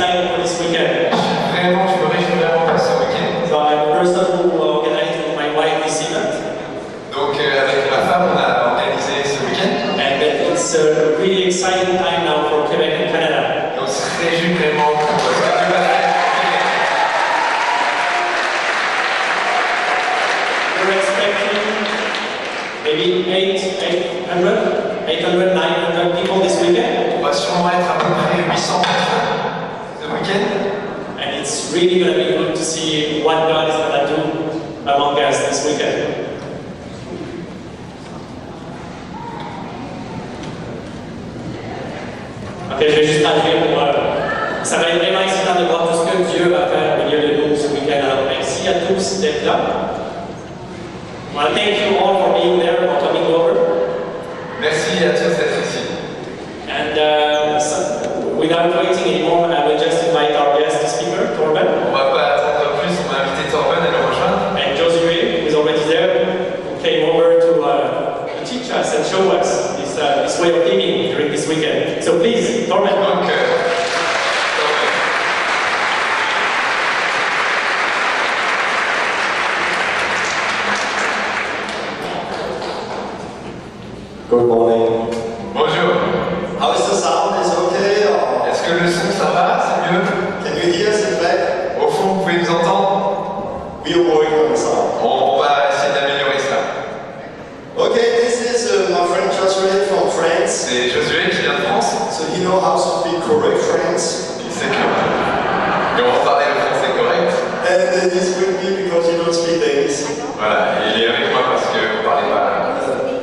excited for this weekend. Je me réjouis vraiment pour ce week-end. So I'm the person who organized with my wife this event. Donc avec ma femme, on a organisé ce week-end. And it's a really exciting time now for Quebec and Canada. Et on se réjouit vraiment pour ce que Dieu va faire. We're expecting maybe 800, 900 people this weekend. On va sûrement être à peu près 800 personnes ce week-end. And it's really going to be good to see what God is going to do among us this weekend. Ok, je vais juste traduire pour moi. Ça va être vraiment excitant de voir tout ce que Dieu va faire au milieu de nous ce week-end. Alors merci à tous d'être là. I want to thank you all for being there, for coming over. Merci à tous d'être ici. And without waiting anymore, I will just invite our guest speaker, Torben. On va pas attendre plus, on va inviter Torben à nous rejoindre. And Josué, who is already there, who came over to teach us and show us this way of thinking during this weekend. So please, Torben. Donc, Good morning. bonjour. How is the sound? Is okay? Or Est-ce que le son ça va? C'est mieux? can you hear us in back? Au fond, vous pouvez nous entendre? We are working on the sound. On va essayer d'améliorer ça. Okay, this is my friend Joshua from France. C'est Josué qui vient de France. So he knows how to speak correct French. Il sait comment parler le français correct. And he's with me because you don't speak Danish. Voilà, il est avec moi parce que vous parlez pas.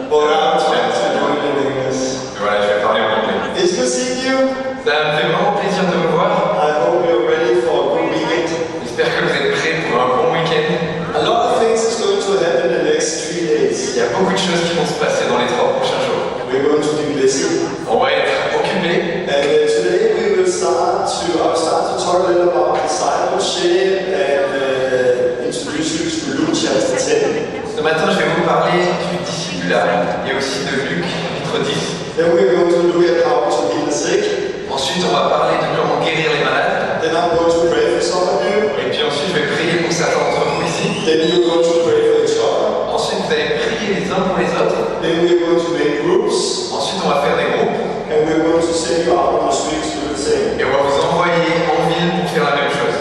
But I'm trying to do it in English. Voilà, je vais parler en anglais. It's good seeing you. Ça me fait vraiment plaisir de vous voir. I hope you're ready for a good weekend. J'espère que vous êtes prêts pour un bon week-end. A lot of things is going to happen in the next 3 days. Il y a beaucoup de choses qui vont se passer dans les 3 prochains jours. We're going to be busy. On va être occupés. And today we will start to talk a little about discipleship and introduce you to Luke chapter 10. Ce matin, je vais vous parler du discipulat et aussi de Luc, chapitre 10. Then we're going to look at how to heal the sick. Ensuite, on va parler de comment guérir les malades. Then I'm going to pray for some of you. Et puis ensuite, je vais prier pour certains d'entre vous ici. Then you're going to pray for each other. Ensuite, vous allez prier les uns pour les autres. Then we're going to make groups. Ensuite, on va faire des groupes. And we're going to send you out on the streets to do the same. Et on va vous envoyer en ville pour faire la même chose.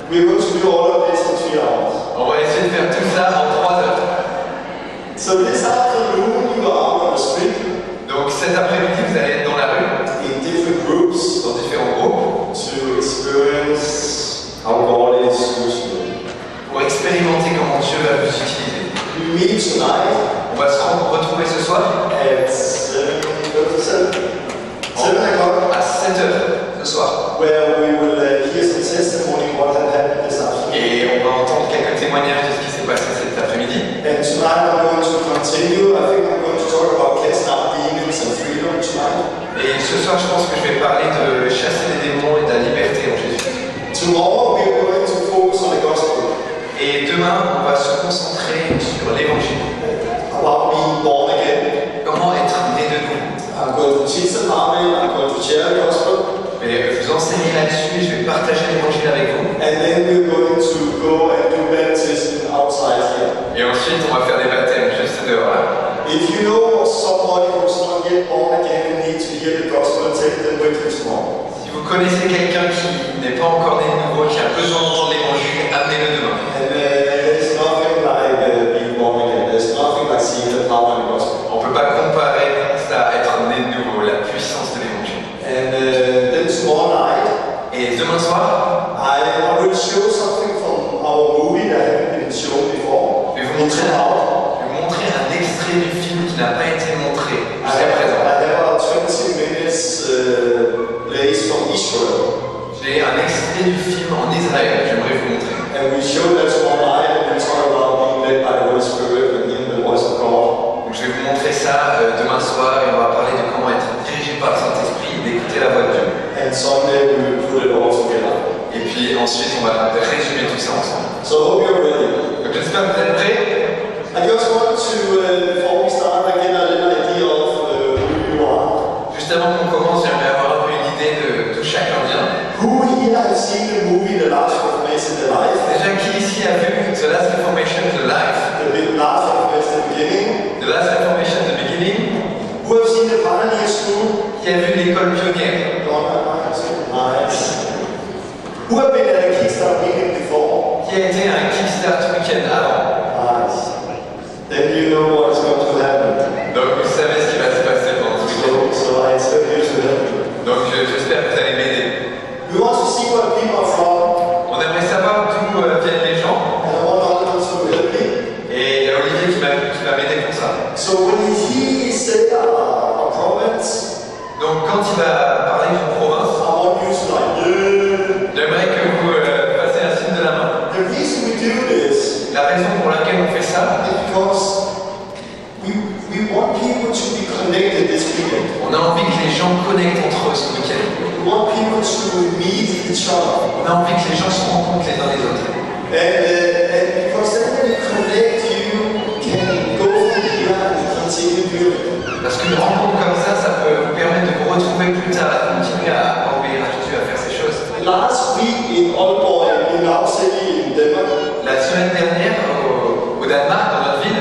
We're going to do all of this in 3 hours. On va essayer de faire tout ça en 3 heures. So this afternoon you are out on the street Donc cet après-midi, vous allez être dans la rue, in different groups dans différents groupes, to experience how God is using you. pour expérimenter comment Dieu va vous utiliser. We meet tonight On va se retrouver ce soir at 7 o'clock, à 7 heures ce soir. where we will hear some testimony what had happened this afternoon. Et on va entendre quelques témoignages de ce qui s'est passé cet après-midi. And tonight I'm going to continue. I think I'm going to talk about casting out demons and freedom tonight. Et ce soir, je pense que je vais parler de chasser les démons et de la liberté en Jésus. Tomorrow we are going to focus on the gospel, Et demain, on va se concentrer sur l'évangile. about being born again. Comment être né de nouveau. I'm going to teach about it. I'm going to share the gospel. Je vais vous enseigner là-dessus, je vais partager l'évangile avec vous. And then we're going to go and do baptism outside here. Et ensuite, on va faire des baptêmes juste dehors là. If you know somebody who's not yet born again and needs to hear the gospel, take them with you tomorrow. Si vous connaissez quelqu'un qui n'est pas encore né de nouveau, qui a besoin d'entendre l'évangile, amenez-le demain. And there's nothing like being born again. There's nothing like seeing the power in the gospel. On ne peut pas comparer ça à être né de nouveau, la puissance de l'évangile. And then tomorrow night, Et demain soir, I will show something from our movie that hasn't been shown before. je vais vous montrer un extrait du film qui n'a pas été montré jusqu'à présent. I have about 20 minutes plays from Israel. J'ai un extrait du film en Israël que j'aimerais vous montrer. And we show that tomorrow night and we talk about being led by the Holy Spirit and hearing the voice of God. Donc je vais vous montrer ça demain soir et on va parler de comment être dirigé par le Saint-Esprit et d'écouter la voix de Dieu. And Sunday we will put it all together. Et puis ensuite on va résumer tout ça ensemble. So I hope you're ready. Donc j'espère que vous êtes prêts. I just want to, before we start, get a little idea of who you are. Juste avant qu'on commence, j'aimerais avoir un peu une idée de d'où chacun vient. Who here seen the movie The Last Reformation, The Life? Déjà, qui ici a vu The Last Reformation, The Life? The Last Reformation, The Beginning? The Last Reformation, The Beginning? Who have seen the Pioneer School? Qui a vu l'école pionnière? Nice. Who have been at a Kickstart meeting before? Qui a été à un Kickstart week-end avant? Nice. Then you know what is going to happen. Donc vous savez ce qui va se passer pendant ce week-end. So I expect you to help me. Donc j'espère que vous allez m'aider. We want to see where people are from, On aimerait savoir d'où viennent les gens. and I want Oliver to help me. Et il y a Olivier qui va m'aider pour ça. So when he say a province, Donc quand il va parler d'une province, I want you to like, yeah. j'aimerais que vous fassiez un signe de la main. The reason we do this La raison pour laquelle on fait ça, is because we want people to be connected this weekend. on a envie que les gens connectent entre eux ce week-end. We want people to meet each other. On a envie que les gens se rencontrent les uns les autres. And because then when you connect, you can go from here and continue doing it. Parce qu'une rencontre comme ça peut vous permettre de vous retrouver plus tard, à continuer à obéir à Jésus, à faire ces choses. Last week in Aalborg, in our city in Denmark, La semaine dernière, au Danemark, dans notre ville,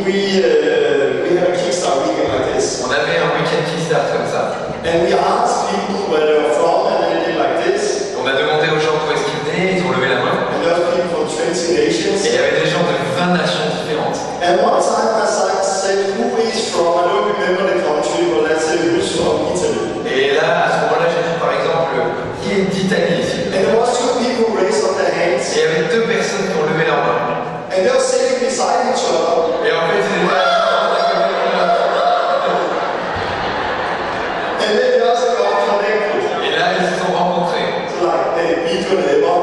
we had a Kickstart weekend like this. on avait un week-end qui start comme ça. And we asked people where they were from, and they did like this. On a demandé aux gens d'où est-ce qu'ils venaient, ils ont levé la main. And there were people from 20 nations. Et il y avait des gens de 20 nations différentes. And one time I said, who is from, I don't remember the country, but let's say who's from Italy. Et là, à ce moment-là, j'ai dit par exemple, qui est d'Italie ici? And there was two people who raised up their hands. Et il y avait deux personnes qui ont levé leur main. And they were sitting beside each other. Et en fait, ils étaient là. And then they also got connected. Et là, ils se sont rencontrés. So like, hey, meet your neighbor.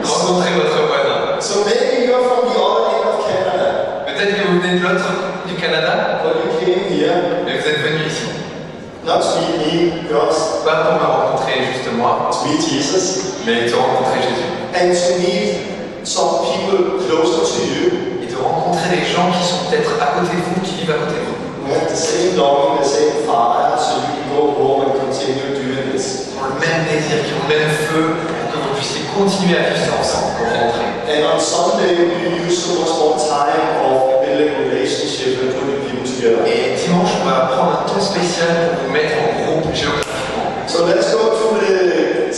Rencontrez votre voisin. So maybe you're from the other end of Canada. Peut-être que vous venez de l'autre du Canada, But you came here, mais vous êtes venu ici. not to meet me, girls, Pas pour me rencontrer juste moi, to meet Jesus. mais de rencontrer Jésus. And to meet some people closer to you. Et de rencontrer des gens qui sont peut-être à côté de vous, qui vivent à côté de vous. We have the same longing, the same fire, so you can go home and continue doing this. Qui ont le même désir, qui ont le même feu, pour que vous puissiez continuer à vivre ça ensemble, pour rentrer. And on Sunday, we use so much more time of building relationships and putting people together. Et dimanche, on va prendre un temps spécial pour vous mettre en groupe géographiquement. So let's go to the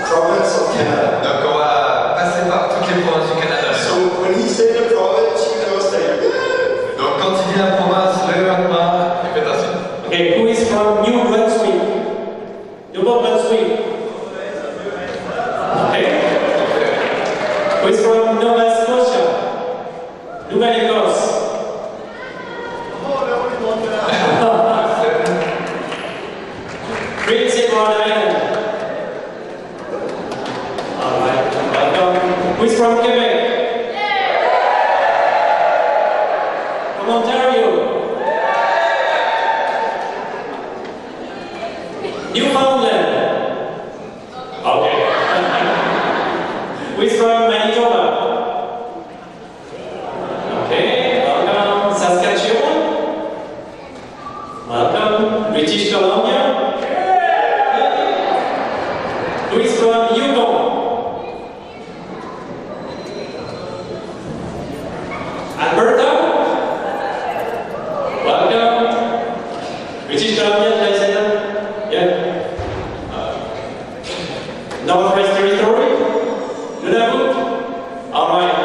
province of Canada. Donc on va passer par toutes les provinces du Canada. So when he said the province, you just like, Donc quand il dit la province, levez votre main et faites ainsi. Okay, who is from New Brunswick? New Brunswick. Okay. Who is from Nova Scotia? Nouvelle-Écosse. Prince Edward Island. Alright, welcome. Who is from Quebec? From Ontario. Newfoundland. Okay. Who is from Manitoba? Okay, welcome. Saskatchewan. Welcome. British Columbia. Who is from Yukon? Alberta. Welcome. British Columbia, did I say that? Yeah. Northwest Territory? Nunavut? Alright.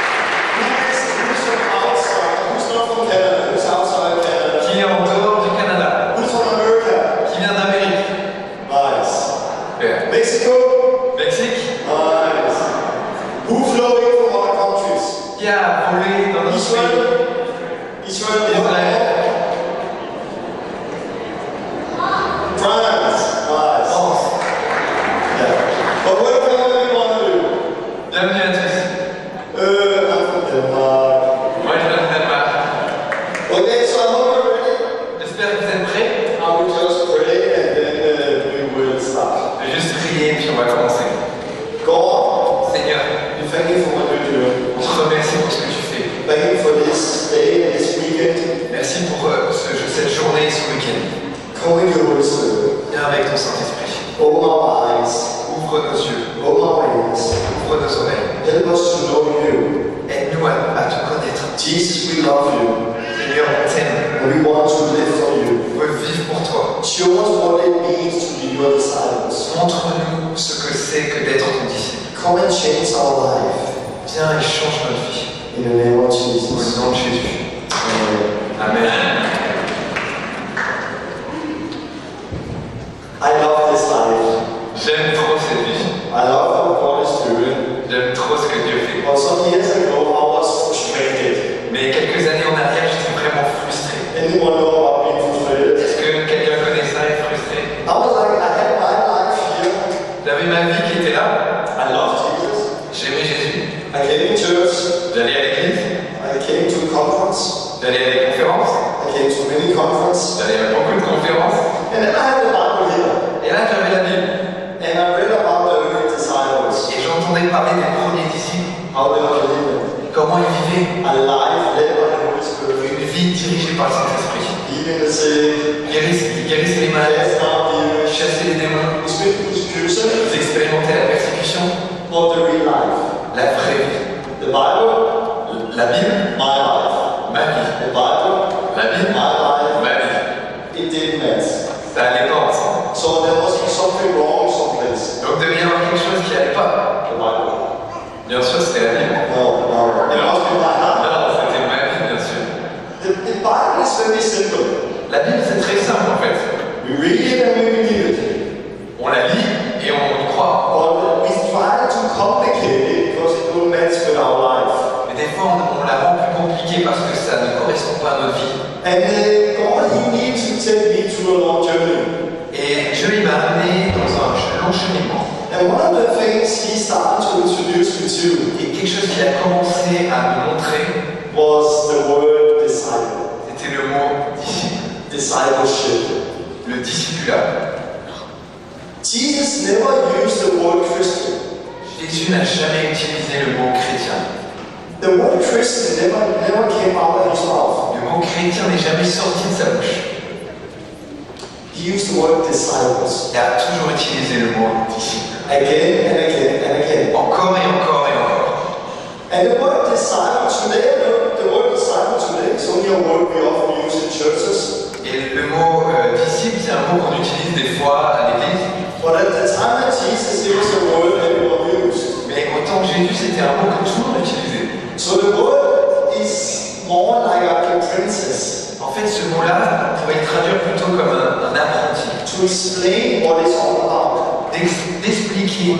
who's from outside? Who's not from Canada? Who's outside Canada? Qui est en dehors du Canada? Who's from America? Qui vient d'Amérique? Nice. Super. Mexico? Mexique? Nice. Who flew in from other countries? Qui a volé dans notre pays? Israel? Israel? Israël. France? Nice. France. Yeah. But welcome everyone to you. Bienvenue à tous. I'm from Denmark. Moi je viens du Danemark. Okay, so I hope you're ready. J'espère que vous êtes prêts. I will just pray and then we will start. Je vais juste prier puis on va commencer. God, Seigneur, we thank you for what you're doing. on te remercie pour ce que tu fais. notre vie. In the name of Au Jesus. nom de Jésus. Amen. Amen. I love this life. J'aime trop cette vie. I love what God is doing. J'aime trop ce que Dieu fait. But some years ago, I was frustrated. Mais quelques années en arrière, j'étais vraiment frustré. Anyone know about being frustrated? Est-ce que quelqu'un connaît ça, être frustré? I was like, I had my life here. J'avais ma vie qui était là. I loved Jesus. J'aimais Jésus. I came in church. J'allais à l'église. I came to conference. J'allais à des conférences. I came to many conferences. J'allais à beaucoup de conférences. And then I had the Bible here. Et là, j'avais la Bible. And I read about the early disciples. Et j'entendais parler des premiers disciples. How they were living. Comment ils vivaient. A life led by the Holy Spirit. Une vie dirigée par le Saint-Esprit. Healing the sick. Ils guérissaient les malades. Cast out demons. Chassaient les démons. Experience persecution. Ils expérimentaient la persécution. For the real life. La vraie vie. The Bible. La Bible. My life. Ma vie. The Bible. La Bible. My life. Ma vie. It didn't match. Ça allait pas ensemble. So there must be something wrong someplace. Donc il devait y avoir quelque chose qui allait pas. The Bible. Bien sûr, c'était la Bible. No, no. It must be my heart. Non, c'était ma vie, bien sûr. The Bible is very simple. La Bible, c'est très simple en fait. We read it and we believe it. On la lit et on y croit. But we try to complicate it because it will match with our life. Mais des fois, on la rend plus compliquée parce que ça ne correspond pas à notre vie. And God, He needs to take me through a long journey. Et Dieu, il m'a amené dans un long cheminement. And one of the things He started to introduce me to Et quelque chose qui a commencé à me montrer, was the word disciple. c'était le mot disciple. Discipleship. Le discipulat. Jesus never used the word Christian. Jésus n'a jamais utilisé le mot chrétien. The word Christian never came out of His mouth. Le mot chrétien n'est jamais sorti de sa bouche. He used the word disciples. Il a toujours utilisé le mot disciple. Again and again and again. Encore et encore et encore. And the word disciple today, the word disciple today is only a word we often use in churches. Et le mot disciple, c'est un mot qu'on utilise des fois à l'église. But at the time of Jesus, it was a word that we were used. Mais au temps de Jésus, c'était un mot que tout le monde utilisait. So the word is more like a princess. En fait, ce mot-là, on pourrait le traduire plutôt comme un apprenti. To explain what it's all about. D'expliquer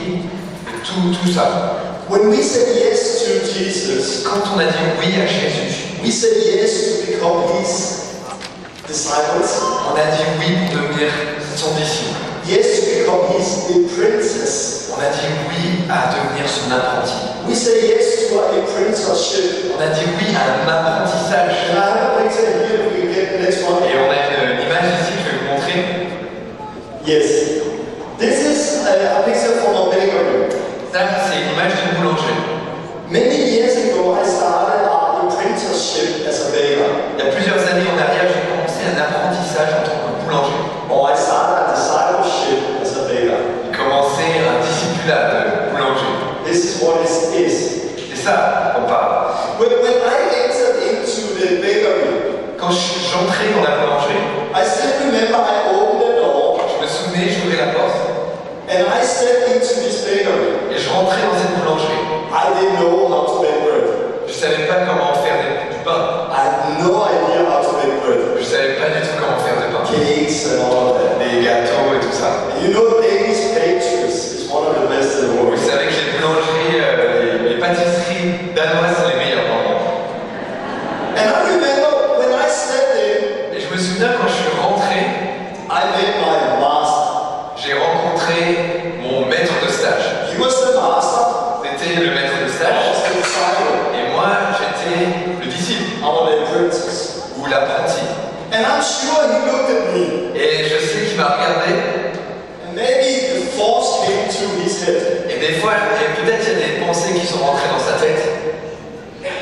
tout ça. When we said yes to Jesus, Quand on a dit oui à Jésus, we said yes to become His disciples. on a dit oui pour devenir son disciple. Yes to become His princess. On a dit oui à devenir son apprenti. We say yes to a apprenticeship. On a dit oui à un apprentissage. And I have a picture here, if we can get the next one. Et on a une image ici que je vais vous montrer. Yes. This is a picture from a bakery. Ça, c'est une image d'une boulangerie. Many years ago, I started an apprenticeship as a baker. Il y a plusieurs années en arrière, j'ai commencé un apprentissage en tant que boulanger. Or I started a discipleship as a baker. J'ai commencé un discipulat de boulanger. This is what it is. C'est ça qu'on parle. When I entered into the bakery, Quand j'entrais dans la boulangerie, I still remember I opened the door je me souvenais, j'ouvrais la porte and I stepped into this bakery. et je rentrais dans cette boulangerie. I didn't know how to make bread. Je savais pas comment faire du pain. I had no idea how to make bread. Je savais pas du tout comment faire du pain. Cakes and all of that. Les gâteaux et tout ça. And you know, Danish pastries is one of the best in the Vous world. savez que les boulangeries, les pâtisseries danoises sont les meilleures dans le monde. And I remember when I stepped in, Et je me souviens quand je suis rentré, I met my master. j'ai rencontré mon maître de stage. He was the master. C'était le maître de I stage was the disciple. et moi j'étais le disciple I was the apprentice. ou l'apprenti. And I'm sure he looked at me. Et je sais qu'il m'a regardé And maybe the thoughts came to his head. et des fois, et peut-être il y a des pensées qui sont rentrées dans sa tête.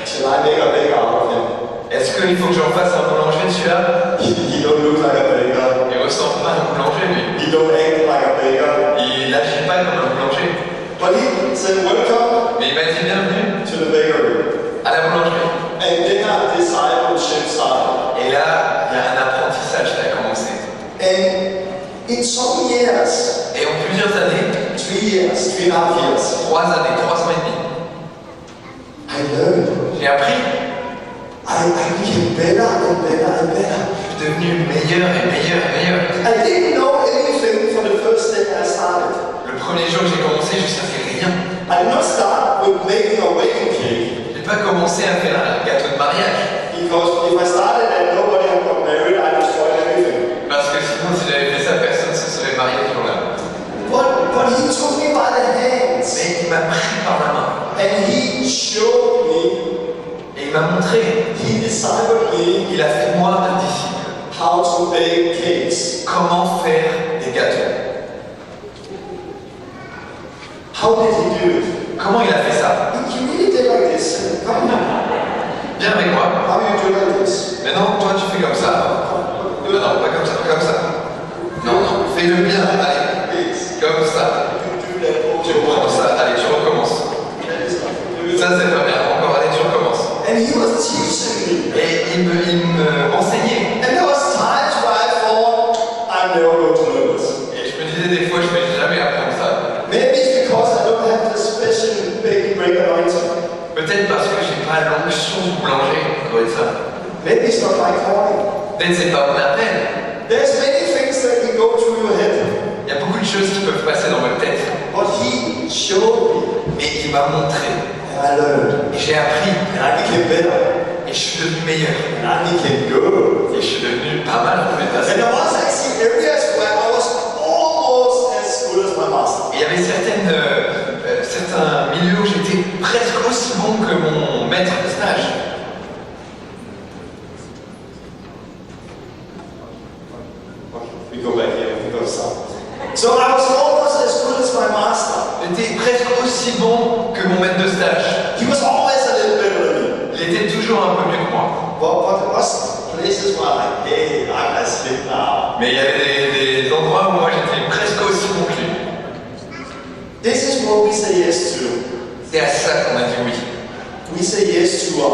Shall I make a baker out of him? Est-ce qu'il faut que j'en fasse un boulanger celui-là? He don't look like a baker. Il ressemble pas à un boulanger lui. He don't act like a baker. Il n'agit pas comme un boulanger. But he said, welcome Mais il m'a dit bienvenue to the bakery. à la boulangerie. And then our discipleship started. Et là, il y a un apprentissage qui a commencé. And in some years, Et en plusieurs années, 3 years, 3.5 years, 3 années, 3 ans et demi, I I learned. J'ai appris. I became better and better and better. Je suis devenu meilleur et meilleur et meilleur. I didn't know anything for the first day I started. Le premier jour que j'ai commencé, je savais rien. I did not start with making a wedding cake. J'ai pas commencé à faire un gâteau de mariage. Because if I started and nobody had got married, I destroyed everything. Parce que sinon, si j'avais fait ça, personne ne se serait marié ce jour-là. But he took me by the hands. Mais il m'a pris par la main. And he showed me. Et il m'a montré. He discipled me. Il a fait de moi un disciple. How to bake cakes. Comment faire des gâteaux. How did he do it? Comment il a fait ça? He really did like this. Come on. Viens avec moi. How do you do like this? Mais non, toi tu fais comme ça. Non, non, pas comme ça, comme ça. Non, non, fais-le bien, allez. Comme ça. Tu reprends ça, allez, tu recommences. Ça c'est pas bien, encore, allez, tu recommences. And he was teaching me. Et il me enseignait. And there was times where I thought, I'm never going to learn this. Et je me disais des fois, je vais jamais apprendre ça. Maybe it's because I don't have the special baking break anointing. Peut-être parce que j'ai pas l'onction du boulanger, ça doit être ça. Maybe it's not my calling. Peut-être c'est pas mon appel. There's many things that can go through your head. Il y a beaucoup de choses qui peuvent passer dans votre tête. But he showed me. Mais il m'a montré. And I learned. Et j'ai appris. And I became better. Et je suis devenu meilleur. And I became good. Et je suis devenu pas mal en fait. And there was actually areas where I was almost as good as my master. Et il y avait certains milieux où j'étais presque aussi bon que mon maître de stage. We go back here. We go to start. So I was almost as good as my master. J'étais presque aussi bon que mon maître de stage. He was always a little better than me. Il était toujours un peu mieux que moi. But there was places where I'm like, hey, I'm as slick now. Mais il y avait des endroits où moi j'étais presque aussi bon que lui. This is what we say yes to. C'est à ça qu'on a dit oui. We say yes to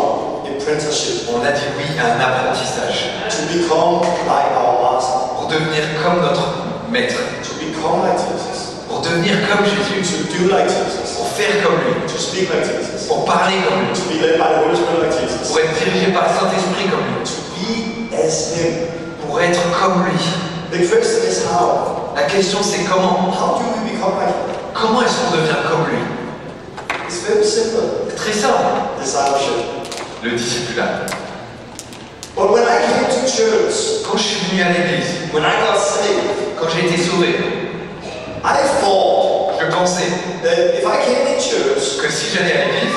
apprenticeship. On a dit oui à un apprentissage. To become like our master. Pour devenir comme notre maître. To become like Jesus. Pour devenir comme Jésus. To do like Jesus. Pour faire comme lui. To speak like Jesus. Pour parler comme lui. To be led by the Holy Spirit like Jesus. Pour être dirigé par le Saint-Esprit comme lui. To be as Him. Pour être comme lui. The question is how. La question c'est comment. How do we become like Him? Comment est-ce qu'on devient comme lui? It's very simple. C'est très simple. Discipleship. Le discipulat. But when I came to church, Quand je suis venu à l'église, when I got saved, quand j'ai été sauvé, I thought je pensais that if I came in church, que si j'allais à l'église,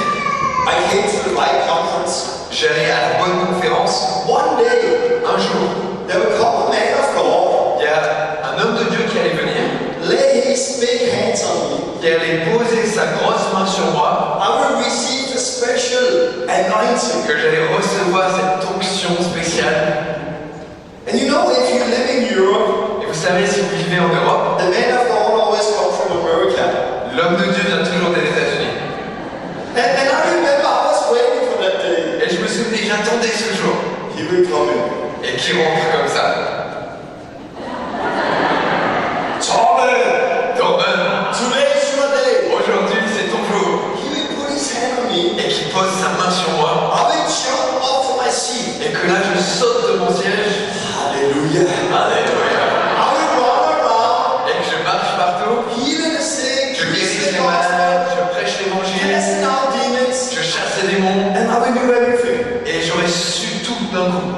I came to the right conference. j'allais à la bonne conférence, One day, un jour, there would come a man of God, il y a un homme de Dieu qui allait venir, lay his big hands on me. qui allait poser sa grosse main sur moi, I would receive a special anointing. que j'allais recevoir cette onction spéciale. And you know, if you live in Europe, Et vous savez, si vous vivez en Europe, the man of God always comes from America. l'homme de Dieu vient toujours des États-Unis. And I remember I was waiting for that day. Et je me souvenais, j'attendais ce jour. He will come in. Et qui rentre comme ça. Torben, Today is your day. aujourd'hui c'est ton jour. He will put his hand on me. Et qui pose sa main sur moi. I will jump off my seat. Et que là je saute de mon siège. Hallelujah. Alléluia. I will run around, Et que je marche partout. healing the sick, Je guéris preach the les gospel, malades. Je prêche l'évangile. casting out demons, Je chasse les démons. and I will do everything. Et j'aurais su tout d'un coup.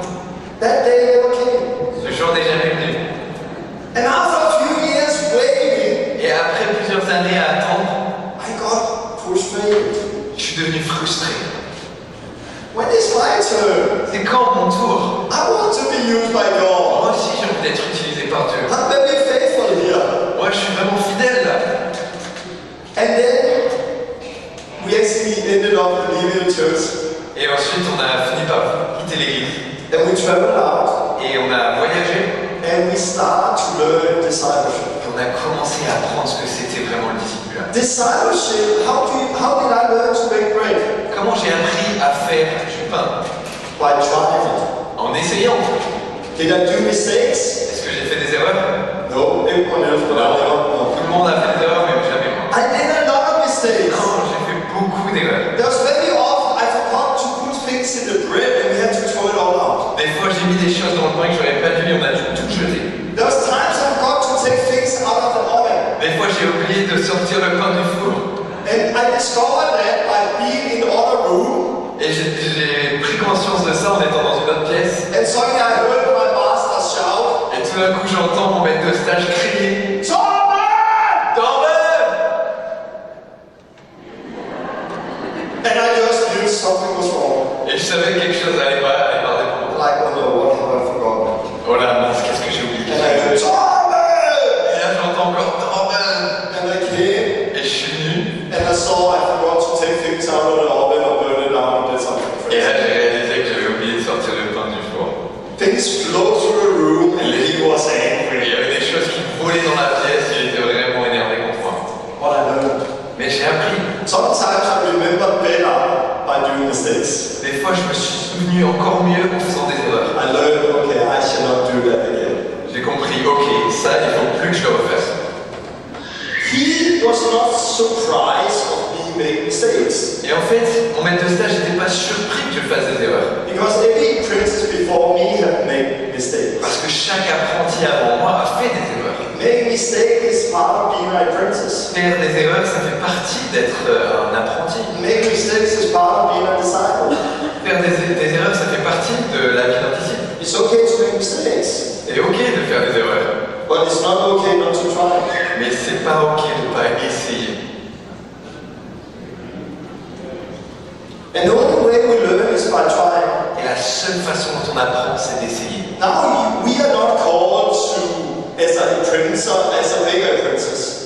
That day never came. Ce jour n'est jamais venu. And after a few years waiting, Et après plusieurs années à attendre, I got frustrated. je suis devenu frustré. When is my turn? C'est quand mon tour? I want to be used by God. Moi aussi j'ai envie d'être utilisé par Dieu. I'm very faithful here. Moi je suis vraiment fidèle là. And then we actually ended up leaving the church. Et ensuite on a fini par quitter l'église. And we traveled out. Et on a voyagé. And we started to learn discipleship. Et on a commencé à apprendre ce que c'était vraiment le discipulat. Discipleship, how did I learn to make bread? Comment j'ai appris à faire du pain? By trying it. En essayant. Did I do mistakes? Est-ce que j'ai fait des erreurs? No, everyone else but I never. Tout le monde a fait des errors, mais jamais moi. I did a lot of mistakes. Non, j'ai fait beaucoup d'erreurs. There was very often I things in the bread and we had to throw it all out. Des fois, j'ai mis des choses dans le pain que j'aurais pas dû et on a dû tout jeter. There was times I forgot to take things out of the oven. Des fois, j'ai oublié de sortir le pain du four. And I discovered that by being in the other room. Et j'ai pris conscience de ça en étant dans une autre pièce. And suddenly I heard my master shout. Et tout d'un coup, j'entends mon maître de stage crier. Torben! Torben! And I just knew something was wrong. Et je savais que quelque chose allait pas démarrer pour moi. Like, oh no, what have I forgotten? Oh là, mince, qu'est-ce que j'ai oublié? And I heard, Torben! Et là, j'entends encore Torben! And I came, Et je suis venu. and I saw I forgot to take things out of the oven or burn it down and did something Et crazy. là, j'ai réalisé que j'avais oublié de sortir le pain du four. Things flowed through the room and he was Et angry. il y avait des choses qui volaient dans la pièce, il était vraiment énervé contre moi. What I learned. Mais j'ai appris. Sometimes I remember better by doing mistakes. Des fois, je me suis souvenu encore mieux en faisant des erreurs. I learned, okay, I shall not do that again. J'ai compris, ok, ça, il faut plus que je le refasse. He was not surprised of me making mistakes. Et en fait, mon maître de stage n'était pas surpris que je fasse des erreurs. Because every apprentice before me had made mistakes. Parce que chaque apprenti avant moi a fait des erreurs. Making mistakes is part of being an apprentice. Faire des erreurs, ça fait partie d'être un apprenti. Making mistakes is part of being a disciple. Faire des erreurs, ça fait partie de la vie d'un disciple. It's okay to make mistakes, C'est ok de faire des erreurs. but it's not okay not to try. Mais c'est pas ok de pas essayer. And the only way we learn is by trying. Et la seule façon dont on apprend, c'est d'essayer. Now we are not called to, as an apprentice, as a mega apprentice.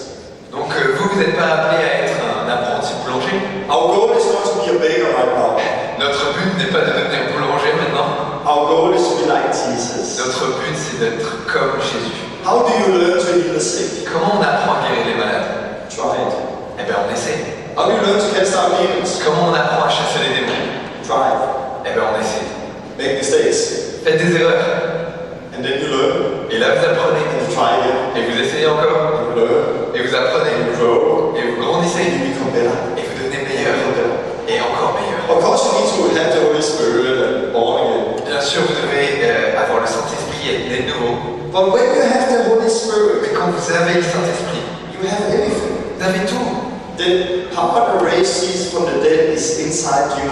Donc vous n'êtes pas appelé à être un apprenti boulanger. Our goal is not to be a baker right now. Notre but n'est pas de devenir boulanger maintenant. Our goal is to be like Jesus. Notre but, c'est d'être comme Jésus. How do you learn to heal the sick? Comment on apprend à guérir les malades? Try it. Eh bien, on essaie. How do you learn to cast out demons? Comment on apprend à chasser les démons? Try it. Eh bien, on essaie. Make mistakes. Faites des erreurs. And then you learn. Et là, vous apprenez. And you try again. Et vous essayez encore. You learn. Et vous apprenez. You grow. Et vous And grandissez. you become better. Et vous devenez meilleur. Et encore meilleur. Of course, you need to have the Holy Spirit and born again. Bien sûr, vous devez avoir le Saint-Esprit et être né de nouveau. But when you have the Holy Spirit, Mais quand vous avez le Saint-Esprit, you have everything. vous avez tout. The power to raise Jesus from the dead is inside you.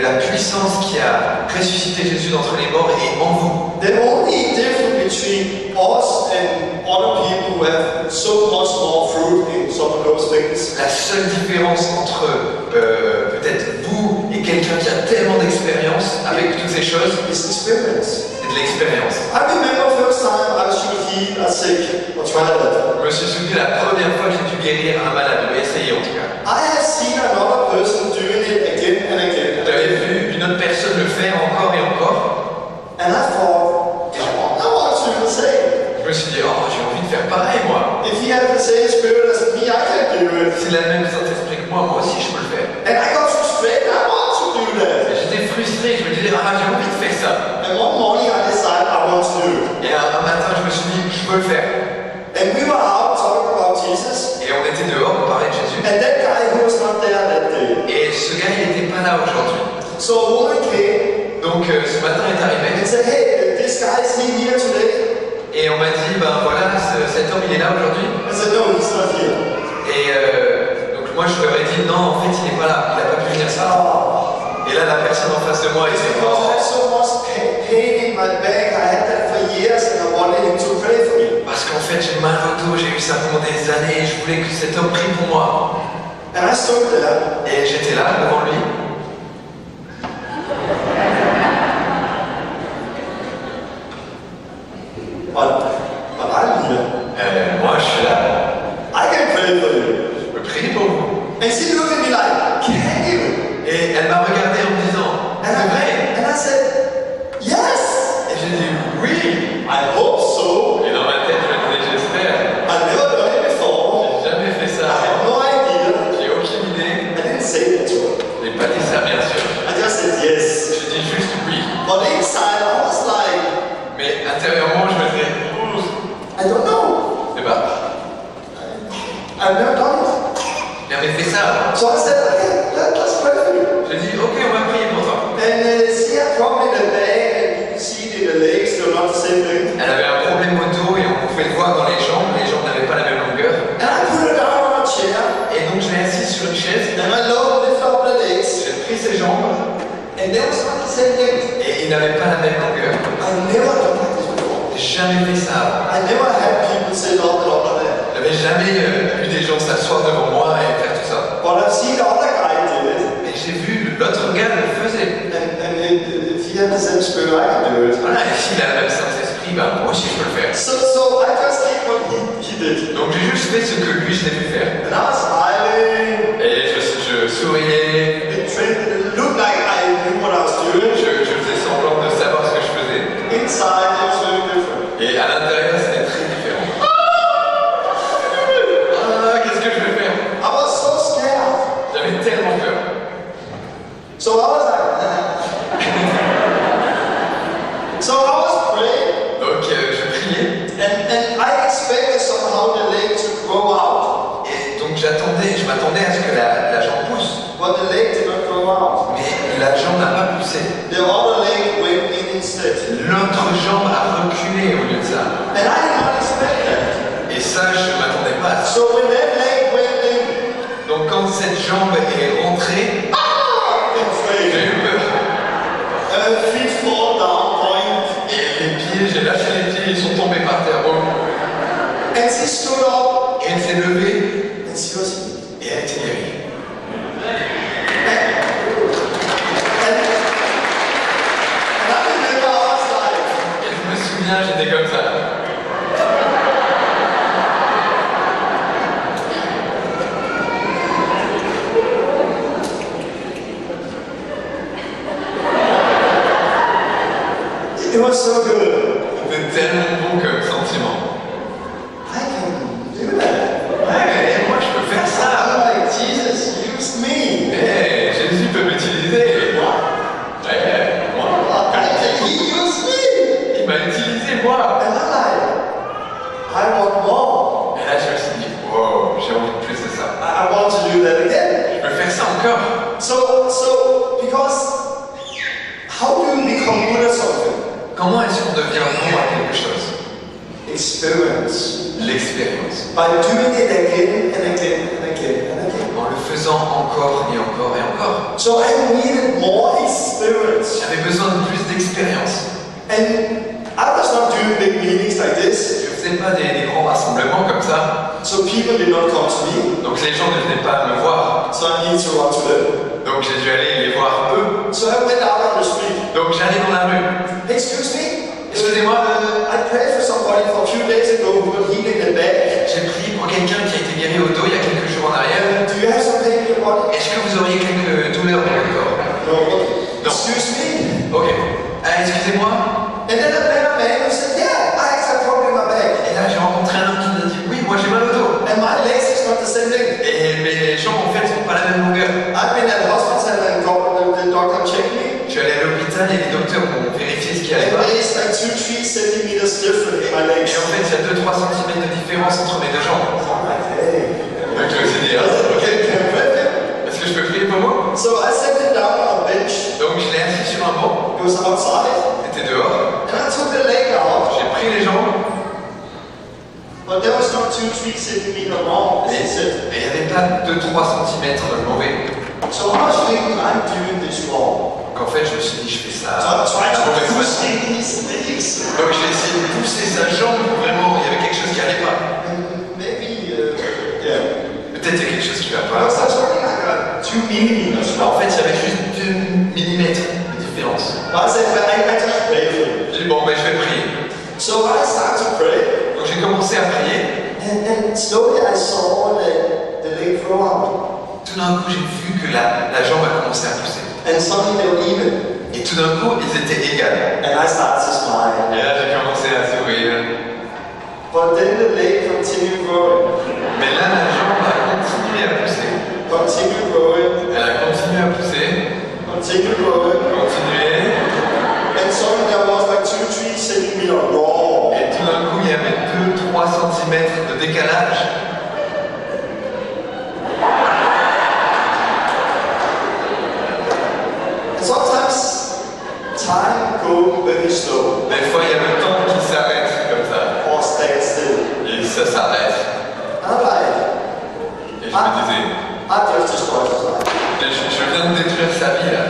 La puissance qui a ressuscité Jésus d'entre les morts est en vous. The only difference between us and other people who have so much more fruit in some of those things La seule différence entre peut-être vous et quelqu'un qui a tellement d'expérience avec toutes ces choses, is experience. c'est de l'expérience. I remember first time I should heal a sick or try that. Je me suis souvenu la première fois que j'ai dû guérir un malade, ou essayer en tout cas. I have seen another person doing it again and again. J'avais vu une autre personne le faire encore et encore, And I thought, I want to do the same. je me suis dit, oh, j'ai envie de faire pareil moi. If he has the same spirit as me, I can do it. C'est la même Saint-Esprit que moi aussi je peux le faire. And I got frustrated, I want to do Et that. j'étais frustré, je me disais, ah, j'ai envie de faire ça. And one morning I decided I want to do it. Et un matin, je me suis dit, je peux le faire. And we were out talking about Jesus. Et on était dehors, on parlait de Jésus. And that guy who was not there that day. Et ce gars, il n'était pas là aujourd'hui. So a woman came Donc ce matin est arrivé. and said, hey, this guy is he here today? Et on m'a dit, ben voilà, cet homme, il est là aujourd'hui. I said, no, he's not here. Et donc moi, je leur ai dit, non, en fait, il n'est pas là. Il n'a pas pu venir ça. Oh. Et là, la personne en face de moi, elle It's dit, because I oh, have so much pain in my back. I had that for years and I wanted him to pray for me. parce qu'en fait, j'ai mal au dos, j'ai eu ça pendant des années, je voulais que cet homme prie pour moi. And I stood there. Et j'étais là, devant lui. But I'm here. Moi, je suis là. I can pray for you. Je peux prier pour vous. And she looked at me like, can you? Et elle m'a regardé en me disant, c'est vrai. And I said, yes. Et j'ai dit, oui. I hope so. Et dans ma tête, je me disais, j'espère. I've never done it before. J'ai jamais fait I ça. had no idea. J'ai aucune idée. I didn't say that to her. Je n'ai pas dit ça, bien sûr. I just said yes. J'ai dit juste oui. But inside I was like, Mais intérieurement, je me disais, I don't know. eh ben, I've never done it. j'ai jamais fait ça. So I said, okay, let's pray for you. J'ai dit, ok, on va prier pour toi. And they was not the same length. Et ils n'avaient pas la même longueur. I never done like this before. J'ai jamais fait ça avant. I never had people sit up and over there. J'avais jamais vu des gens s'asseoir devant moi et faire tout ça. But I've seen the other guy do it. Et j'ai vu l'autre gars le faisait. And if he had the same spirit, I can do it. Voilà, et s'il a le même Saint-Esprit, ben moi aussi je peux le faire. So I just did what he did. Donc j'ai juste fait ce que lui je l'ai vu faire. And I was smiling. Et je souriais. It looked like I knew what I was doing. Je faisais semblant de savoir ce que je faisais. Inside, it was really different. Et à l'intérieur, c'était très différent. Ah, qu'est-ce que je vais faire? I was so scared. J'avais tellement peur. So I was like, so I was praying. Donc je priais. And I expected somehow the leg to grow out. Et donc je m'attendais à ce que la jambe pousse. But the leg did not grow out. Mais la jambe n'a pas poussé. The other leg went in instead. L'autre jambe a reculé au lieu de ça. And I did not expect that. Et ça, je ne m'attendais pas à ça. So when that leg went in, Donc quand cette jambe est rentrée, j'ai eu peur. feet fall down, point. Et les pieds, j'ai lâché les pieds, ils sont tombés par terre. Bon. And she stood up. Et elle s'est levée And she was healed. et elle était guérie. And I remember I was like, Et je me souviens, j'étais comme ça. it was so good. C'était tellement bon comme sentiment. I can do that. Ouais, moi je peux faire ça. I'm like, Jesus, use me. Eh, Jésus peut m'utiliser. Ouais, moi. He used me. Il m'a utilisé, moi. And I'm like, I want more. Et là, je me suis dit, wow, j'ai envie de plus de ça. I want to do that again. Je peux faire ça encore. So, because how do you become good at something? Comment est-ce qu'on devient bon à quelque chose? Experience. L'expérience. By doing it again and again and again and again. En le faisant encore et encore et encore. So I needed more experience. J'avais besoin de plus d'expérience. And I was not doing big meetings like this. Je faisais pas des grands rassemblements comme ça. So people did not come to me. Donc les gens ne venaient pas me voir. So I needed to run to them. Donc j'ai dû aller les voir eux. So I went out on the street. Donc j'allais dans la rue. Excuse me? Excusez-moi. I prayed for somebody for a few days ago who got healed in the back. J'ai prié pour quelqu'un qui a été guéri au dos il y a quelques jours en arrière. Do you have some pain in your body? Est-ce que vous auriez quelques douleurs dans le corps? No. Excuse me? Ok. Excusez-moi. And then I met a man who said, yeah, I actually have a problem in my back. Et là j'ai rencontré un homme qui m'a dit oui, moi j'ai mal au dos. And my legs is not the same thing. Et mes jambes en fait sont pas la même longueur. I've been at the hospital and the doctor checked me. Je suis allé à l'hôpital et les docteurs m'ont vérifié ce qui allait And pas. there is like 2-3 centimeters different in my Et legs. en fait il y a 2-3 cm de différence entre mes deux jambes. So I'm like, hey. Donc je me suis dit, ah, ok. Est-ce que je peux prier pour vous? So I sat him down on a bench. Donc je l'ai assis sur un banc. It was outside. C'était dehors. And I took the leg out. J'ai pris les jambes. But there was not 2-3 centimeters long, as he said. Et il n'y avait pas 2-3 cm mauvais. So I was thinking, I'm doing this wrong. Donc en fait je me suis dit, je fais ça. So I tried la to mauvaise push façon. in his legs. Donc j'ai essayé de pousser sa jambe pour vraiment, il y avait quelque chose qui allait pas. And maybe, yeah. Peut-être il y a quelque chose qui va I pas. was only like 2 millimeters. En fait il y avait juste 2 mm de différence. But I said, well, I just pray for you. J'ai dit bon ben je vais prier. So I started to pray. Donc j'ai commencé à prier. And slowly I saw the leg grow out. Tout d'un coup j'ai vu que la jambe a commencé à pousser. And suddenly they were even. Et tout d'un coup ils étaient égales. And I started to smile. Et là j'ai commencé à sourire. But then the leg continued growing. Mais là la jambe a continué à pousser. Continued growing. Elle a continué à pousser. Continued growing. Continué. And suddenly there was like 2-3 centimeters long. Et tout d'un coup il y avait 2-3 cm de décalage. Sometimes time goes very slow. Des fois il y a le temps qui s'arrête comme ça. Or stands still. Et ça s'arrête. And I'm like, Et je me disais, I just destroyed his life. je viens de détruire sa vie là.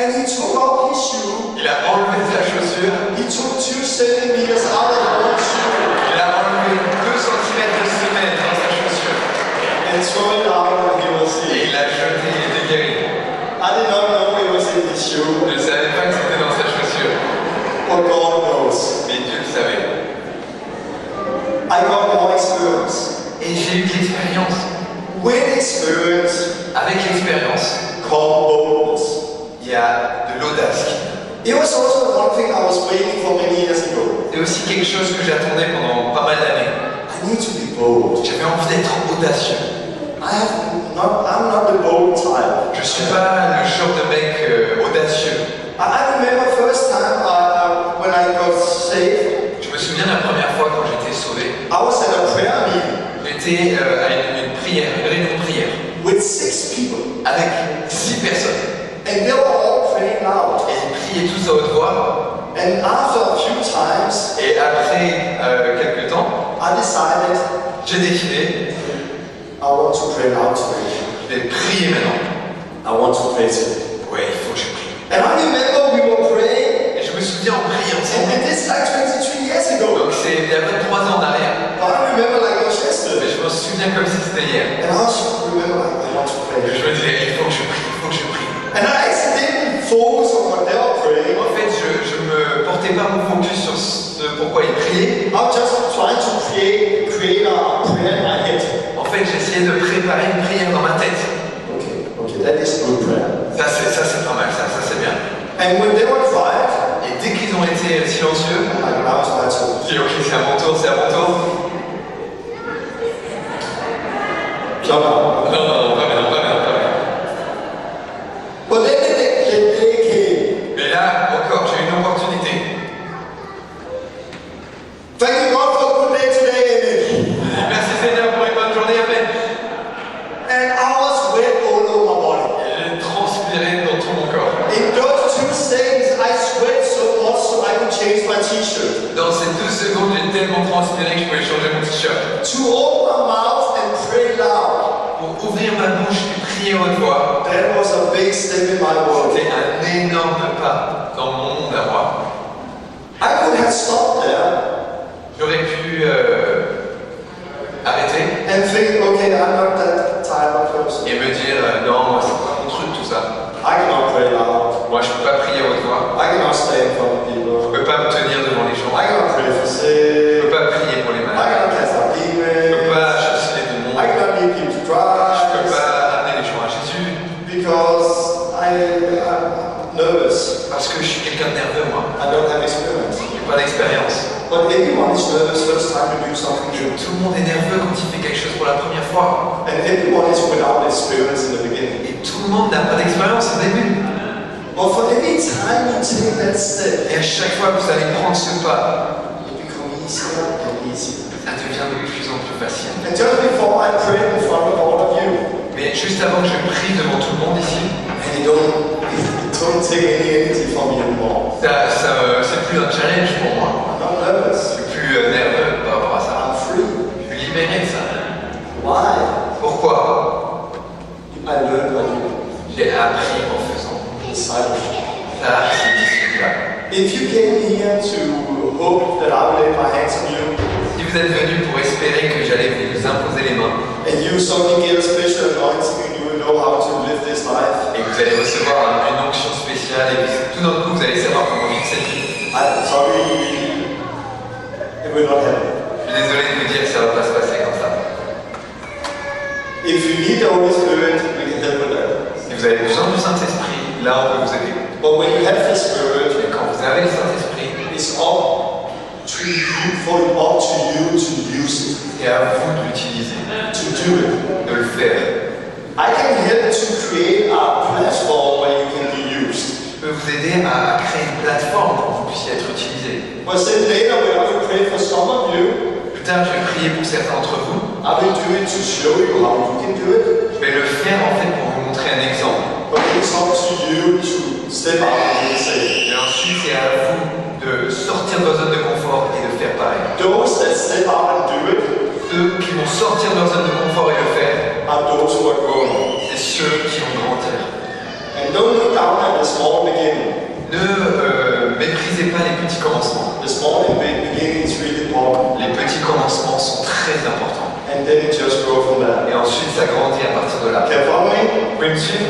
And he took off his shoe. Il a enlevé sa chaussure. He took 2 centimeters out of one shoe. Il a enlevé 2 cm de semelle dans sa chaussure. And threw it out and he was Et healed. il l'a jeté et était guéri. I did not know it was in his shoe. Je ne savais pas que c'était dans sa chaussure. But God knows. Mais Dieu le savait. I got more experience. Et j'ai eu de l'expérience. With experience Avec l'expérience, come boldness. il y a de l'audace. It was also one thing I was waiting for many years ago. C'est aussi quelque chose que j'attendais pendant pas mal d'années. I need to be bold. J'avais envie d'être audacieux. I'm not the bold type. Je ne suis pas le genre de mec audacieux. I remember first time when I got saved, Je me souviens la première fois quand j'étais sauvé. I was at a prayer meeting J'étais à une prière, une réunion de prière, with 6 people. avec 6 personnes. And they were all praying loud. Et ils priaient tous à haute voix. And after a few times, Et après quelques temps, I decided j'ai décidé, I want to pray loud today. je vais prier maintenant. I want to pray today. Ouais, il faut que je prie. And I remember we were praying, Et je me souviens en priant ensemble. and this is like 23 years ago. Donc c'est il y a 23 ans en arrière. But I remember like it was Mais yesterday. je m'en souviens comme si c'était hier. And I also remember like, I want to Et pray. je me disais, il faut que je prie, il faut que je prie. And I actually didn't focus on what they were praying. En fait, je me portais pas mon focus sur ce pourquoi ils priaient. I was just trying to create a prayer in my head. En fait, j'essayais de préparer une prière dans ma tête. Okay, that is a good prayer. Ça c'est pas mal, ça c'est bien. And when they were quiet, Et dès qu'ils ont été silencieux, like now it's my turn. j'ai dit ok, c'est à mon tour, c'est à mon tour. Come on. Non, pas maintenant, pas maintenant, pas maintenant. But then the day came. Mais là, encore, j'ai eu une opportunité. Thank you God for a good day today, amen. Merci Seigneur pour une bonne journée, amen. And I was wet all over my body. Et j'ai transpiré dans tout mon corps. In those 2 seconds, I sweat so much so I could change my t-shirt. Dans ces 2 secondes, j'ai tellement transpiré que je pouvais changer mon t-shirt. To open my mouth and pray loud. Pour ouvrir ma bouche et prier à haute voix, That was a big step in my world. c'était un énorme pas dans mon monde à moi. I could have stopped there J'aurais pu arrêter and think, okay, I'm not that type of person. et me dire non, moi c'est pas mon truc tout ça. I cannot pray loud. Moi je peux pas prier à haute voix. I cannot stay in front of people. Je peux pas me tenir devant les gens. I cannot pray for Je sick. peux pas prier pour les I malades. cannot cast out Je peux demons. pas chasser les démons. I cannot lead people to Je peux Christ pas amener les gens à Jésus because I'm nervous. parce que je suis quelqu'un de nerveux moi. I don't have experience. J'ai pas d'expérience. But everyone is nervous first time to do something new. Tout le monde est nerveux quand il fait quelque chose pour la première fois. And everyone is without experience in the beginning. Et tout le monde n'a pas d'expérience au début. But for every time you take that step, Et à chaque fois que vous allez prendre ce pas, it becomes easier and easier. ça devient de plus en plus facile. And just before I prayed in front of all of you, Mais juste avant que je prie devant tout le monde ici, and it don't take any energy from me anymore. c'est plus un challenge pour moi. I'm not nervous. Je suis plus nerveux par rapport à ça. I'm free. Je suis libéré de ça. Why? Pourquoi? I learned by doing. J'ai appris en faisant. Discipleship. Ça, c'est disciple-là. If you came here to hope that I will lay my hands on you, Si vous êtes venus pour espérer que j'allais vous imposer les mains and you suddenly get a special anointing and you will know how to live this life, et que vous allez recevoir une onction spéciale et que tout d'un coup vous allez savoir comment vivre cette vie, I'm sorry, it will not happen. je suis désolé de vous dire que ça ne va pas se passer comme ça. If you need the Holy Spirit, we can help with that. Si vous avez besoin du Saint-Esprit, là on peut vous aider. But when you have the Spirit, Et quand vous avez le Saint-Esprit, it's up to you to use it, c'est à vous de l'utiliser, to do it. de le faire. I can help to create a platform where you can be used. Je peux vous aider à créer une plateforme pour que vous puissiez être utilisé. But then later, when I will pray for some of you, Plus tard, je vais prier pour certains d'entre vous. I will do it to show you how you can do it. Je vais le faire en fait pour vous montrer un exemple. But it's up to you to step out and say, Et ensuite, c'est à vous de sortir de votre zone de confort et de faire pareil. those that step out and do it Ceux qui vont sortir de leur zone de confort et le faire, are those who are growing. c'est ceux qui vont grandir. And don't look look down at the small beginning. Ne méprisez pas les petits commencements. The small beginning is really important. Les petits commencements sont très importants. And then it just grows from there. Et ensuite, ça grandit à partir de là. Can you follow me? Vous pouvez me suivre?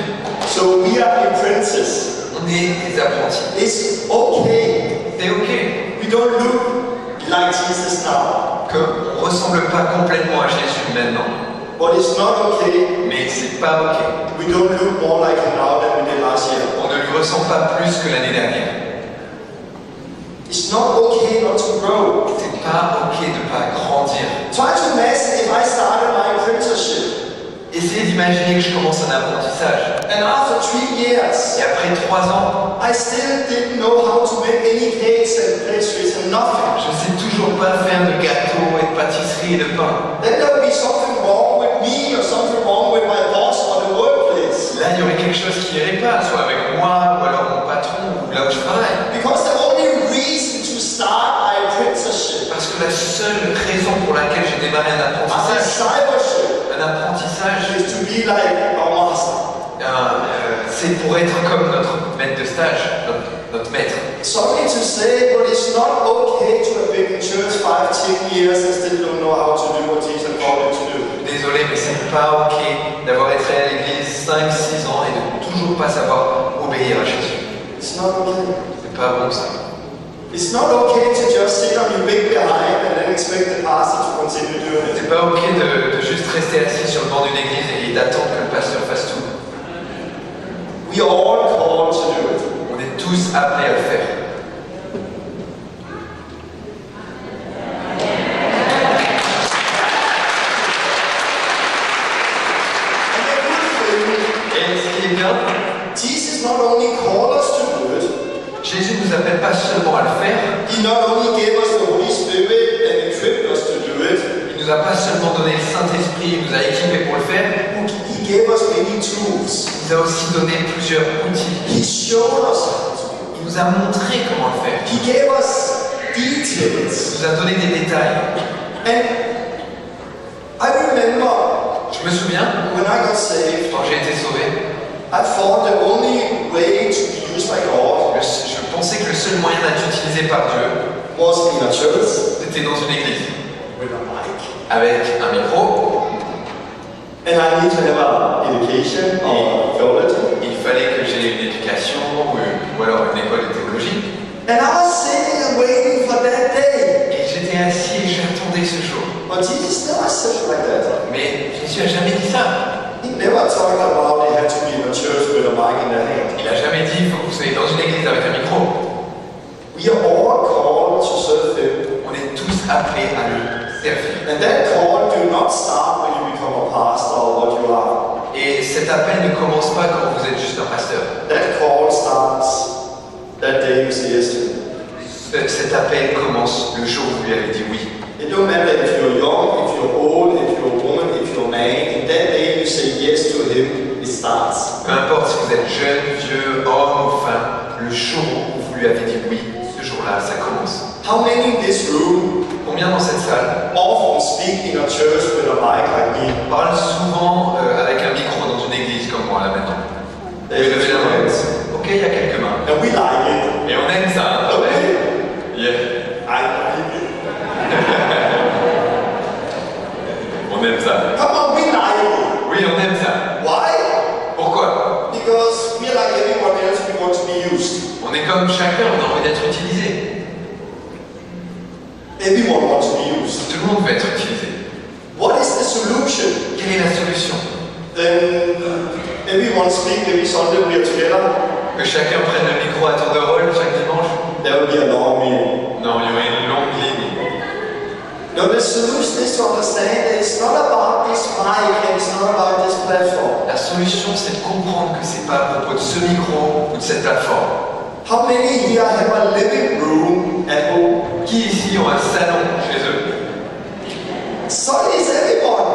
So we are apprentices. On est des apprentis. It's okay. C'est ok We don't look like Jesus now. qu'on ne ressemble pas complètement à Jésus maintenant. But it's not okay. Mais c'est pas ok. We don't look more like him now than we did last year. On ne lui ressemble pas plus que l'année dernière. It's not okay not to grow. C'est pas ok de pas grandir. Try to imagine if I started my apprenticeship Essayez d'imaginer que je commence un apprentissage. and after 3 years Et après 3 ans, I still didn't know how to make any cakes and pastries and nothing. je sais toujours pas faire de gâteaux et de pâtisserie et de pain. Then there would be something wrong with me or something wrong with my boss or the workplace. Là, il y aurait quelque chose qui n'irait pas, soit avec moi, ou alors mon patron, ou là où je travaille. Because the only reason to start my apprenticeship, Parce que la seule raison pour laquelle j'ai démarré un my apprentissage, is to be like our master. c'est pour être comme notre maître de stage, notre maître. Sorry to say, but it's not okay to have been in church 5, 10 years and still don't know how to do what Jesus called you to do. Désolé, mais c'est pas ok d'avoir été à l'église 5-6 ans et de toujours pas savoir obéir à Jésus. It's not okay. C'est pas bon ça. It's not okay to just sit on your big behind and then expect the pastor to continue doing it. C'est pas ok de juste rester assis sur le banc d'une église et d'attendre que le pasteur fasse tout. We are all called to do it. On est tous appelés à le faire. Et ce qui est bien, Jesus not only called us to do it, Jésus ne nous appelle pas seulement à le faire, he not only gave us the Holy Spirit and equipped us to do it, il nous a pas seulement donné le Saint-Esprit, il nous a équipés pour le faire, he gave us many tools. il nous a aussi donné plusieurs outils. He showed us how to do it. Il nous a montré comment le faire. He gave us details. Il nous a donné des détails. And I remember Je me souviens, when I got saved, quand j'ai été sauvé, I thought the only way to be used by God je pensais que le seul moyen d'être utilisé par Dieu, was in a church c'était dans une église, with a mic. avec un micro. And I need to have an education or theology. Il fallait que j'aie une éducation ou alors une école de théologie. And I was sitting and waiting for that day. Et j'étais assis et j'attendais ce jour. But Jesus never said like that. Mais Jésus a jamais dit ça. He never talked about they had to be in a church with a mic in their hand. Il a jamais dit il faut que vous soyez dans une église avec un micro. We are all called to serve Him. On est tous appelés à le servir. And that call do not start when you become a pastor or what you are. Et cet appel ne commence pas quand vous êtes juste un pasteur. That call starts that day you say yes to Him. Cet appel commence le jour où vous lui avez dit oui. It don't matter if you're young, if you're old, if you're a woman, if you're a man. In that day you say yes to Him, it starts. Peu importe si vous êtes jeune, vieux, homme ou femme, le jour où vous lui avez dit oui, ce jour-là, ça commence. How many in this room Combien dans cette salle often speak in a church with a mic like me? parlent souvent avec un micro dans une église comme moi là maintenant? There's Levez la main. hands. Ok, il y a quelques mains. And we like it. Et on aime ça, hein, quand même. Okay. Yeah. I like it. On aime ça. Come on, we like it. Oui, on aime ça. Why? Pourquoi? Because we are like everyone else, we want to be used. On est comme chacun, on a envie d'être utilisé. Everyone wants to be used. Tout le monde veut être utilisé. What is the solution? Quelle est la solution? Then everyone speak every Sunday we are together. Que chacun prenne le micro à tour de rôle chaque dimanche? There will be a long meeting. Non, il y aurait une longue ligne. No, the solution is to understand that it's not about this mic and it's not about this platform. La solution, c'est de comprendre que c'est pas à propos de ce micro ou de cette plateforme. How many here have a living room at home? Qui ici ont un salon chez eux? So is everyone.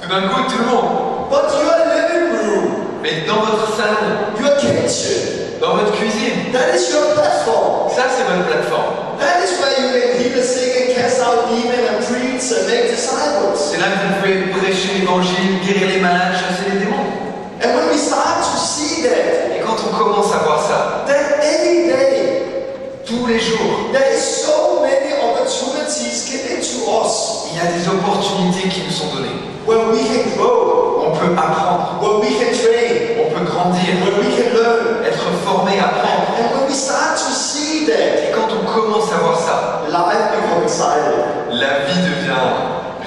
Tout d'un coup, tout le monde. But your living room, Mais dans votre salon, your kitchen, dans votre cuisine, that is your platform. ça c'est votre plateforme. That is where you can heal the sick and cast out demons and preach and make disciples. C'est là que vous pouvez prêcher l'évangile, guérir les malades, chasser les démons. And when we start to see that, Et quand on commence à voir ça, that any day tous les jours, there is so many opportunities given to us il y a des opportunités qui nous sont données. where we can grow, On peut apprendre, where we can train, on peut grandir, where we can learn. être formé, apprendre. And when we start to see that, Et quand on commence à voir ça, life becomes exciting. la vie devient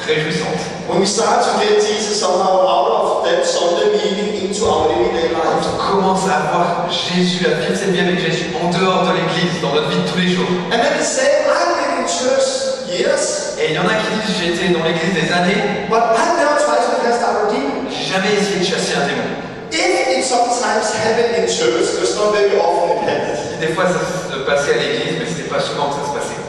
réjouissante. When we start to get Jesus somehow out of that Sunday meeting into our everyday Quand life. on commence à voir Jésus, à vivre cette vie avec Jésus en dehors de l'église, dans notre vie de tous les jours. And then they say, I've been in church years, Et il y en a qui disent, j'ai été dans l'église des années, but I've never tried to cast out a demon. j'ai jamais essayé de chasser un démon. If it sometimes happened in church, there's not very often it happened. Des fois ça se passait à l'église, mais c'était pas souvent que ça se passait.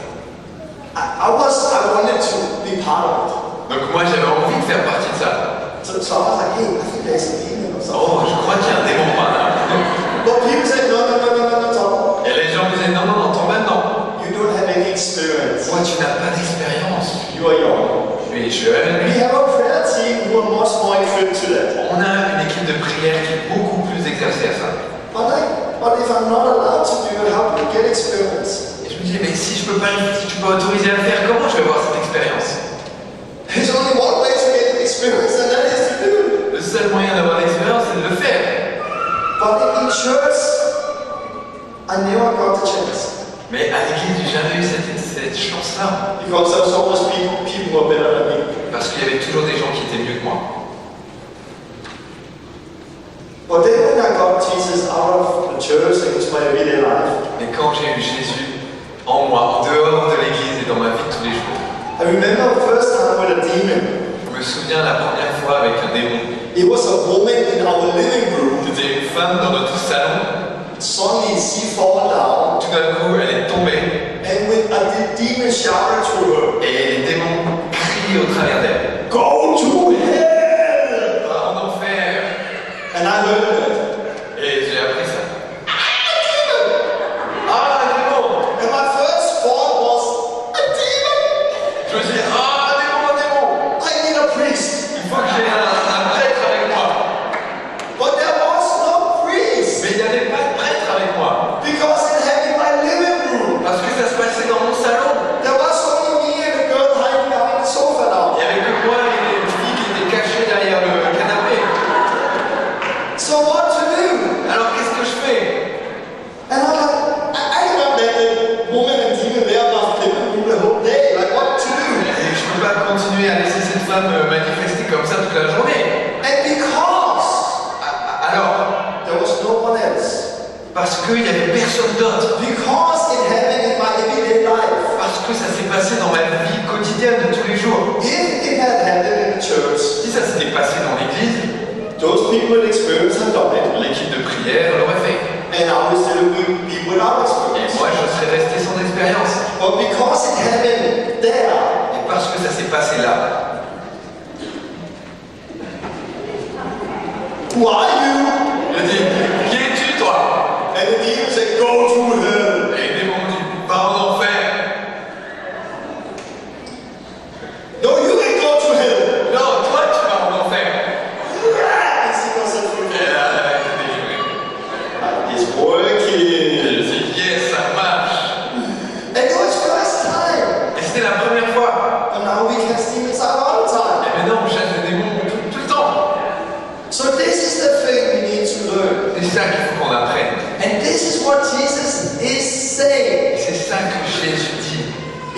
I wanted to be part of Donc moi j'avais envie de faire partie de ça. it. So I was like, hey, I think there's a demon or something. Oh, je crois qu'il y a un démon par là. But people said, no, Tom. Et les gens me disaient, non, non, non, tombe maintenant. You don't have any experience. Moi, tu n'as pas d'expérience. You are young. Tu es jeune. We have a prayer team who are much more equipped to that. On a une équipe de prière qui est beaucoup plus exercée à ça. But if I'm not allowed to do it, how do you get experience? Et je me disais, mais si je peux pas autoriser à le faire, comment je vais avoir cette expérience? There's only one way to get experience, and that is to do it. Le seul moyen d'avoir l'expérience, c'est de le faire. But in church, I never got the chance. Mais à l'église, j'ai jamais eu cette chance-là. Because there was always people who are better than me. Parce qu'il y avait toujours des gens qui étaient mieux que moi. But then when I got Jesus out of the church and into my everyday life, Mais quand j'ai eu Jésus en moi, en dehors de l'église et dans ma vie de tous les jours, I remember the first time with a demon. je me souviens la première fois avec un démon. It was a woman in our living room. C'était une femme dans notre salon. Suddenly she fall down, Tout d'un coup, elle est tombée and when the demon shouted to her, et les démons crient au travers d'elle. "Go to hell!" Va en enfer. And I heard that. Et j'ai appris ça. Ah, un démon. And my first thought was, a demon! Je me suis dit, ah, un démon. I need a priest. Il faut que j'ai un prêtre avec moi. But there was no priest. Mais il n'y avait pas de prêtre avec moi. Because it happened in my living room. Parce que ça se passait dans mon salon. There was only me and a girl hiding behind the sofa now. Il y avait que moi et une fille qui était cachée derrière le canapé. So what to do? Alors qu'est-ce que je fais? And I'm like, I cannot let the woman and demon there about the room the whole day. Like, what to do? Et je peux pas continuer à laisser cette femme manifester comme ça toute la journée. And because Alors, there was no one else, parce qu'il n'y avait personne d'autre. because it happened in my everyday life, Parce que ça s'est passé dans ma vie quotidienne de tous les jours. if it had happened in the church, Si ça s'était passé dans l'église, those people with experience had done it, l'équipe de prière l'aurait fait. and I would still be without Et experience. moi, je serais resté sans expérience. But because it happened there, Et parce que ça s'est passé là. who are you? Je dis, qui es-tu toi? And the demon said, go to hell. Et les démons disent, va en enfer. No, you can go to hell. Non, toi tu vas en enfer. And she was set free. Et là, elle a été délivrée. It's Et working. je dis, yes, ça marche. And it was first time. Et c'était la première fois. And now we cast demons out all the time. Et maintenant, on chasse les démons tout le temps. So this is the thing we need to learn. C'est ça qu'il faut qu'on apprenne. And this is what Jesus is saying Et c'est ça que Jésus dit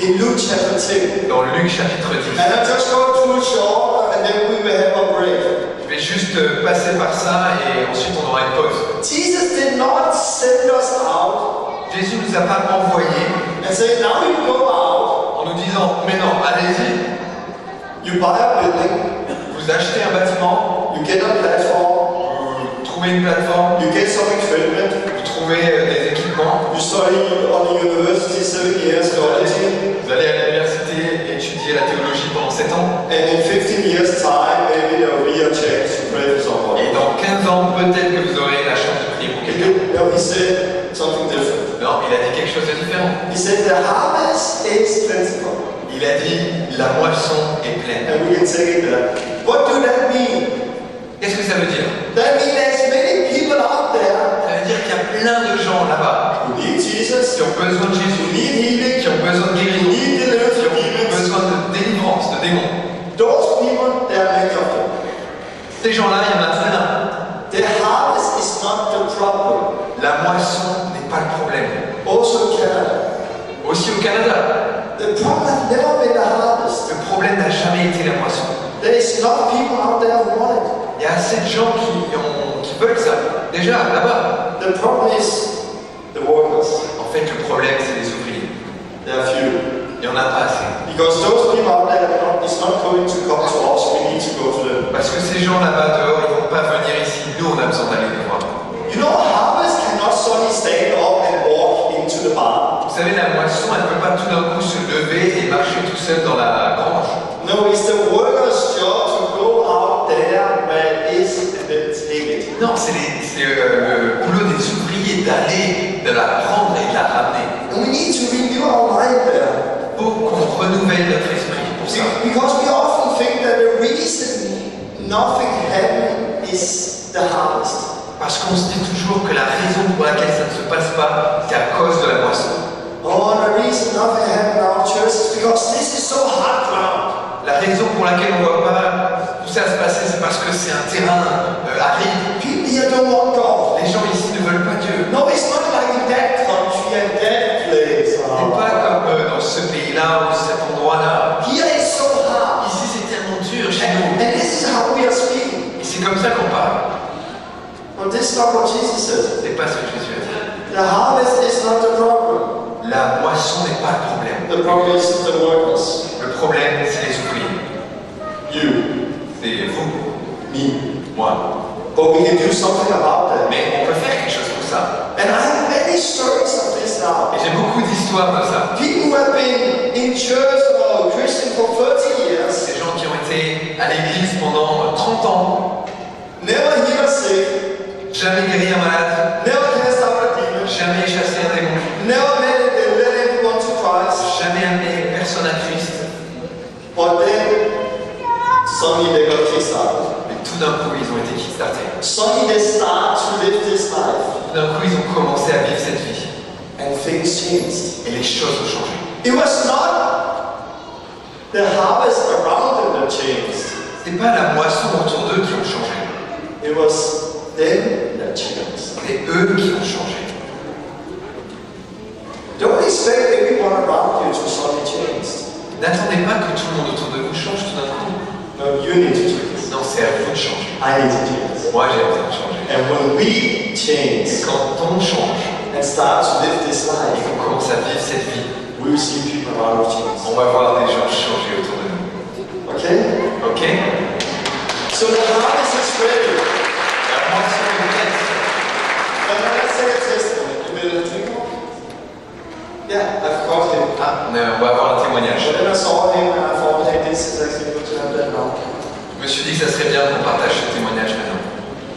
in Luke chapter 2. dans Luc chapitre 10. And I'll just go through it short and then we will have a break. Je vais juste passer par ça et ensuite on aura une pause. Jesus did not send us out Jésus nous a pas envoyés and say, now you go out, en nous disant, mais non, allez-y, you buy a building, vous achetez un bâtiment, you get a platform, vous trouvez une plateforme, you get some equipment, vous trouvez des équipements, you study on the university 7 years theology, vous allez à l'université étudier la théologie pendant 7 ans, and in 15 years time maybe there will be a chance to pray for somebody. et dans 15 ans, peut-être que vous aurez la chance de prier pour quelqu'un. No, he said something different. Non, il a dit quelque chose de différent. He said the harvest is plentiful. Il a dit, la moisson est pleine. And we can take it there. What do that mean? Qu'est-ce que ça veut dire? That means there's many people out there Ça veut dire qu'il y a plein de gens là-bas who need Jesus, qui ont besoin de who Jésus, need healing, qui ont besoin de who guérison, need deliverance qui from ont demons. besoin de délivrance, de démons. Those people, there are many of them. Ces gens-là, il y en a plein. The harvest is not the problem. La moisson n'est pas le problème. Also in Canada. Aussi au Canada, The problem has never been the harvest. le problème n'a jamais été la moisson. There is not people out there who want it. Il y a assez de gens qui veulent ça. Déjà, là-bas. The problem is the workers. En fait, le problème, c'est les ouvriers. There are few. Il n'y en a pas assez. Because those people out there is not going to come to us. We need to go to them. Parce que ces gens là-bas dehors, ils ne vont pas venir ici. Nous, on a besoin d'aller les voir. You know, harvest cannot suddenly stand up and walk into the barn. Vous savez, la moisson, elle ne peut pas tout d'un coup se lever et marcher tout seul dans la grange. No, it's the workers' job to go out there where it is and then take it. Non, c'est le boulot des ouvriers d'aller, de la prendre et de la ramener. And we need to renew our mind there. Faut qu'on renouvelle notre esprit pour ça. Because we often think that the reason nothing happened is the harvest. Parce qu'on se dit toujours que la raison pour laquelle ça ne se passe pas, c'est à cause de la moisson. Oh, the reason nothing happened in our church is because this is so hard ground. La raison pour laquelle on ne voit pas tout ça se passer, c'est parce que c'est un terrain aride. People here don't want God. Les gens ici ne veulent pas Dieu. No, it's not like in that country and that place. C'est pas comme dans ce pays-là ou cet endroit-là. Here it's so hard. Ici, c'est tellement dur chez nous. And this is how we are speaking. Et c'est comme ça qu'on parle. But this is not what Jesus said. C'est pas ce que Jésus a dit. The harvest is not the problem. La moisson n'est pas le problème. The problem is the workers. Le problème, c'est les ouvriers. You, C'est vous, me. moi. But we can do something about that. Mais on peut faire quelque chose pour ça. And I have many stories of this now. Et j'ai beaucoup d'histoires de ça. People who have been in church or Christian for 30 years, Ces gens qui ont été à l'église pendant 30 ans, never healed a sick, jamais guéri un malade, never cast out a demon, jamais chassé un démon, never led anyone to Christ. jamais amené personne à Christ. But then, suddenly they got kickstarted. Mais tout d'un coup, ils ont été kickstartés. Suddenly they start to live this life. Tout d'un coup, ils ont commencé à vivre cette vie. And things changed. Et les choses ont changé. It was not the harvest around them that changed. C'est pas la moisson autour d'eux qui ont changé. It was them that changed. C'est eux qui ont changé. Don't expect everyone around you to suddenly change. N'attendez pas que tout le monde autour de vous change tout d'un coup. No, you need to change. Non, c'est à vous de changer. I need to change. Moi, j'ai besoin de changer. And when we Et change quand on change and start to live this et life, qu'on commence à vivre cette vie, we will see people around us change. on va voir des gens changer autour de nous. Okay? Ok? So the harvest is ready. La moisson est prête. But let's say a testimony. You will drink more? Yeah, I've caught him. Ah, on va avoir un témoignage. But then I saw him and I thought, hey, this is actually good to have that now. Je me suis dit que ça serait bien qu'on partage ce témoignage maintenant.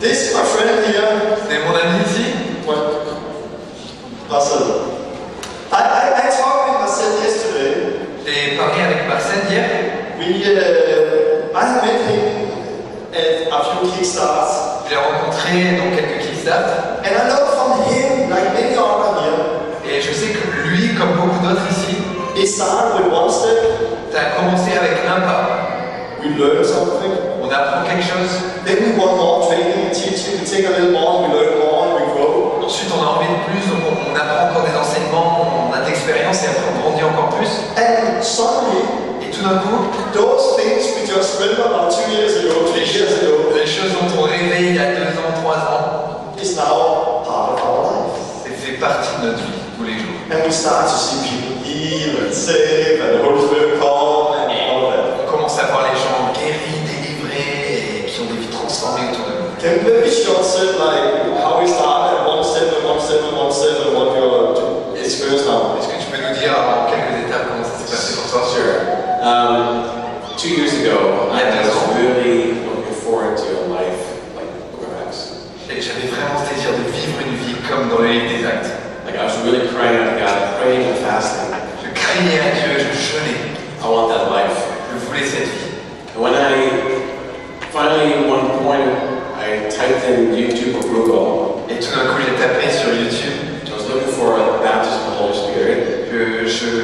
This is my friend here. C'est mon ami ici. What? Marcel. I talked with Marcel yesterday. J'ai parlé avec Marcel hier. I have met him at a few Kickstarts. Je l'ai rencontré dans quelques kickstarts. And I know from him, like many other here, Et je sais que lui, comme beaucoup d'autres ici, it started with one step. ça a commencé avec un pas. We learn something. On apprend quelque chose. Then we want more training and teaching. We take a little more, we learn more, and we grow. Ensuite, on a envie de plus, donc on apprend encore des enseignements, on a d'expérience et après on grandit encore plus. And suddenly, Et tout d'un coup, those things we just read about 2 years ago, 3 years ago, les choses dont on rêvait il y a 2 ans, 3 ans, is now part of our life. ça fait partie de notre vie tous les jours. And we start to see people heal and save and the Holy Spirit come and all of that. On commence à voir les gens guéris, délivrés et qui ont des vies transformées autour de nous. Can you maybe short set like how we started at one step and one step and one step and what your experience now? Est-ce que tu peux nous dire en quelques étapes comment ça s'est passé pour toi? Sure. 2 years ago, I was really looking forward to a life like Book of Acts. J'avais vraiment ce désir de vivre une vie comme dans le livre des Actes. Like I was really crying out to God, praying and fasting. Je craignais à Dieu, je jeûnais. I want that life. Je voulais cette vie. And when I finally, at one point, I typed in YouTube or Google, Et tout d'un coup, j'ai tapé sur YouTube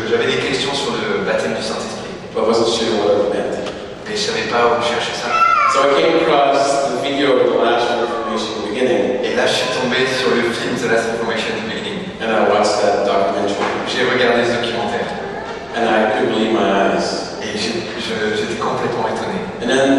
j'avais des questions sur le baptême du Saint-Esprit, but I wasn't sure what it meant. mais je savais pas où chercher ça. So I came across the video of the last Reformation beginning, Et là, je suis tombé sur le film The Last Reformation at the Beginning. and I watched that documentary, J'ai regardé ce documentaire and I couldn't believe my eyes. et j'étais complètement étonné. And then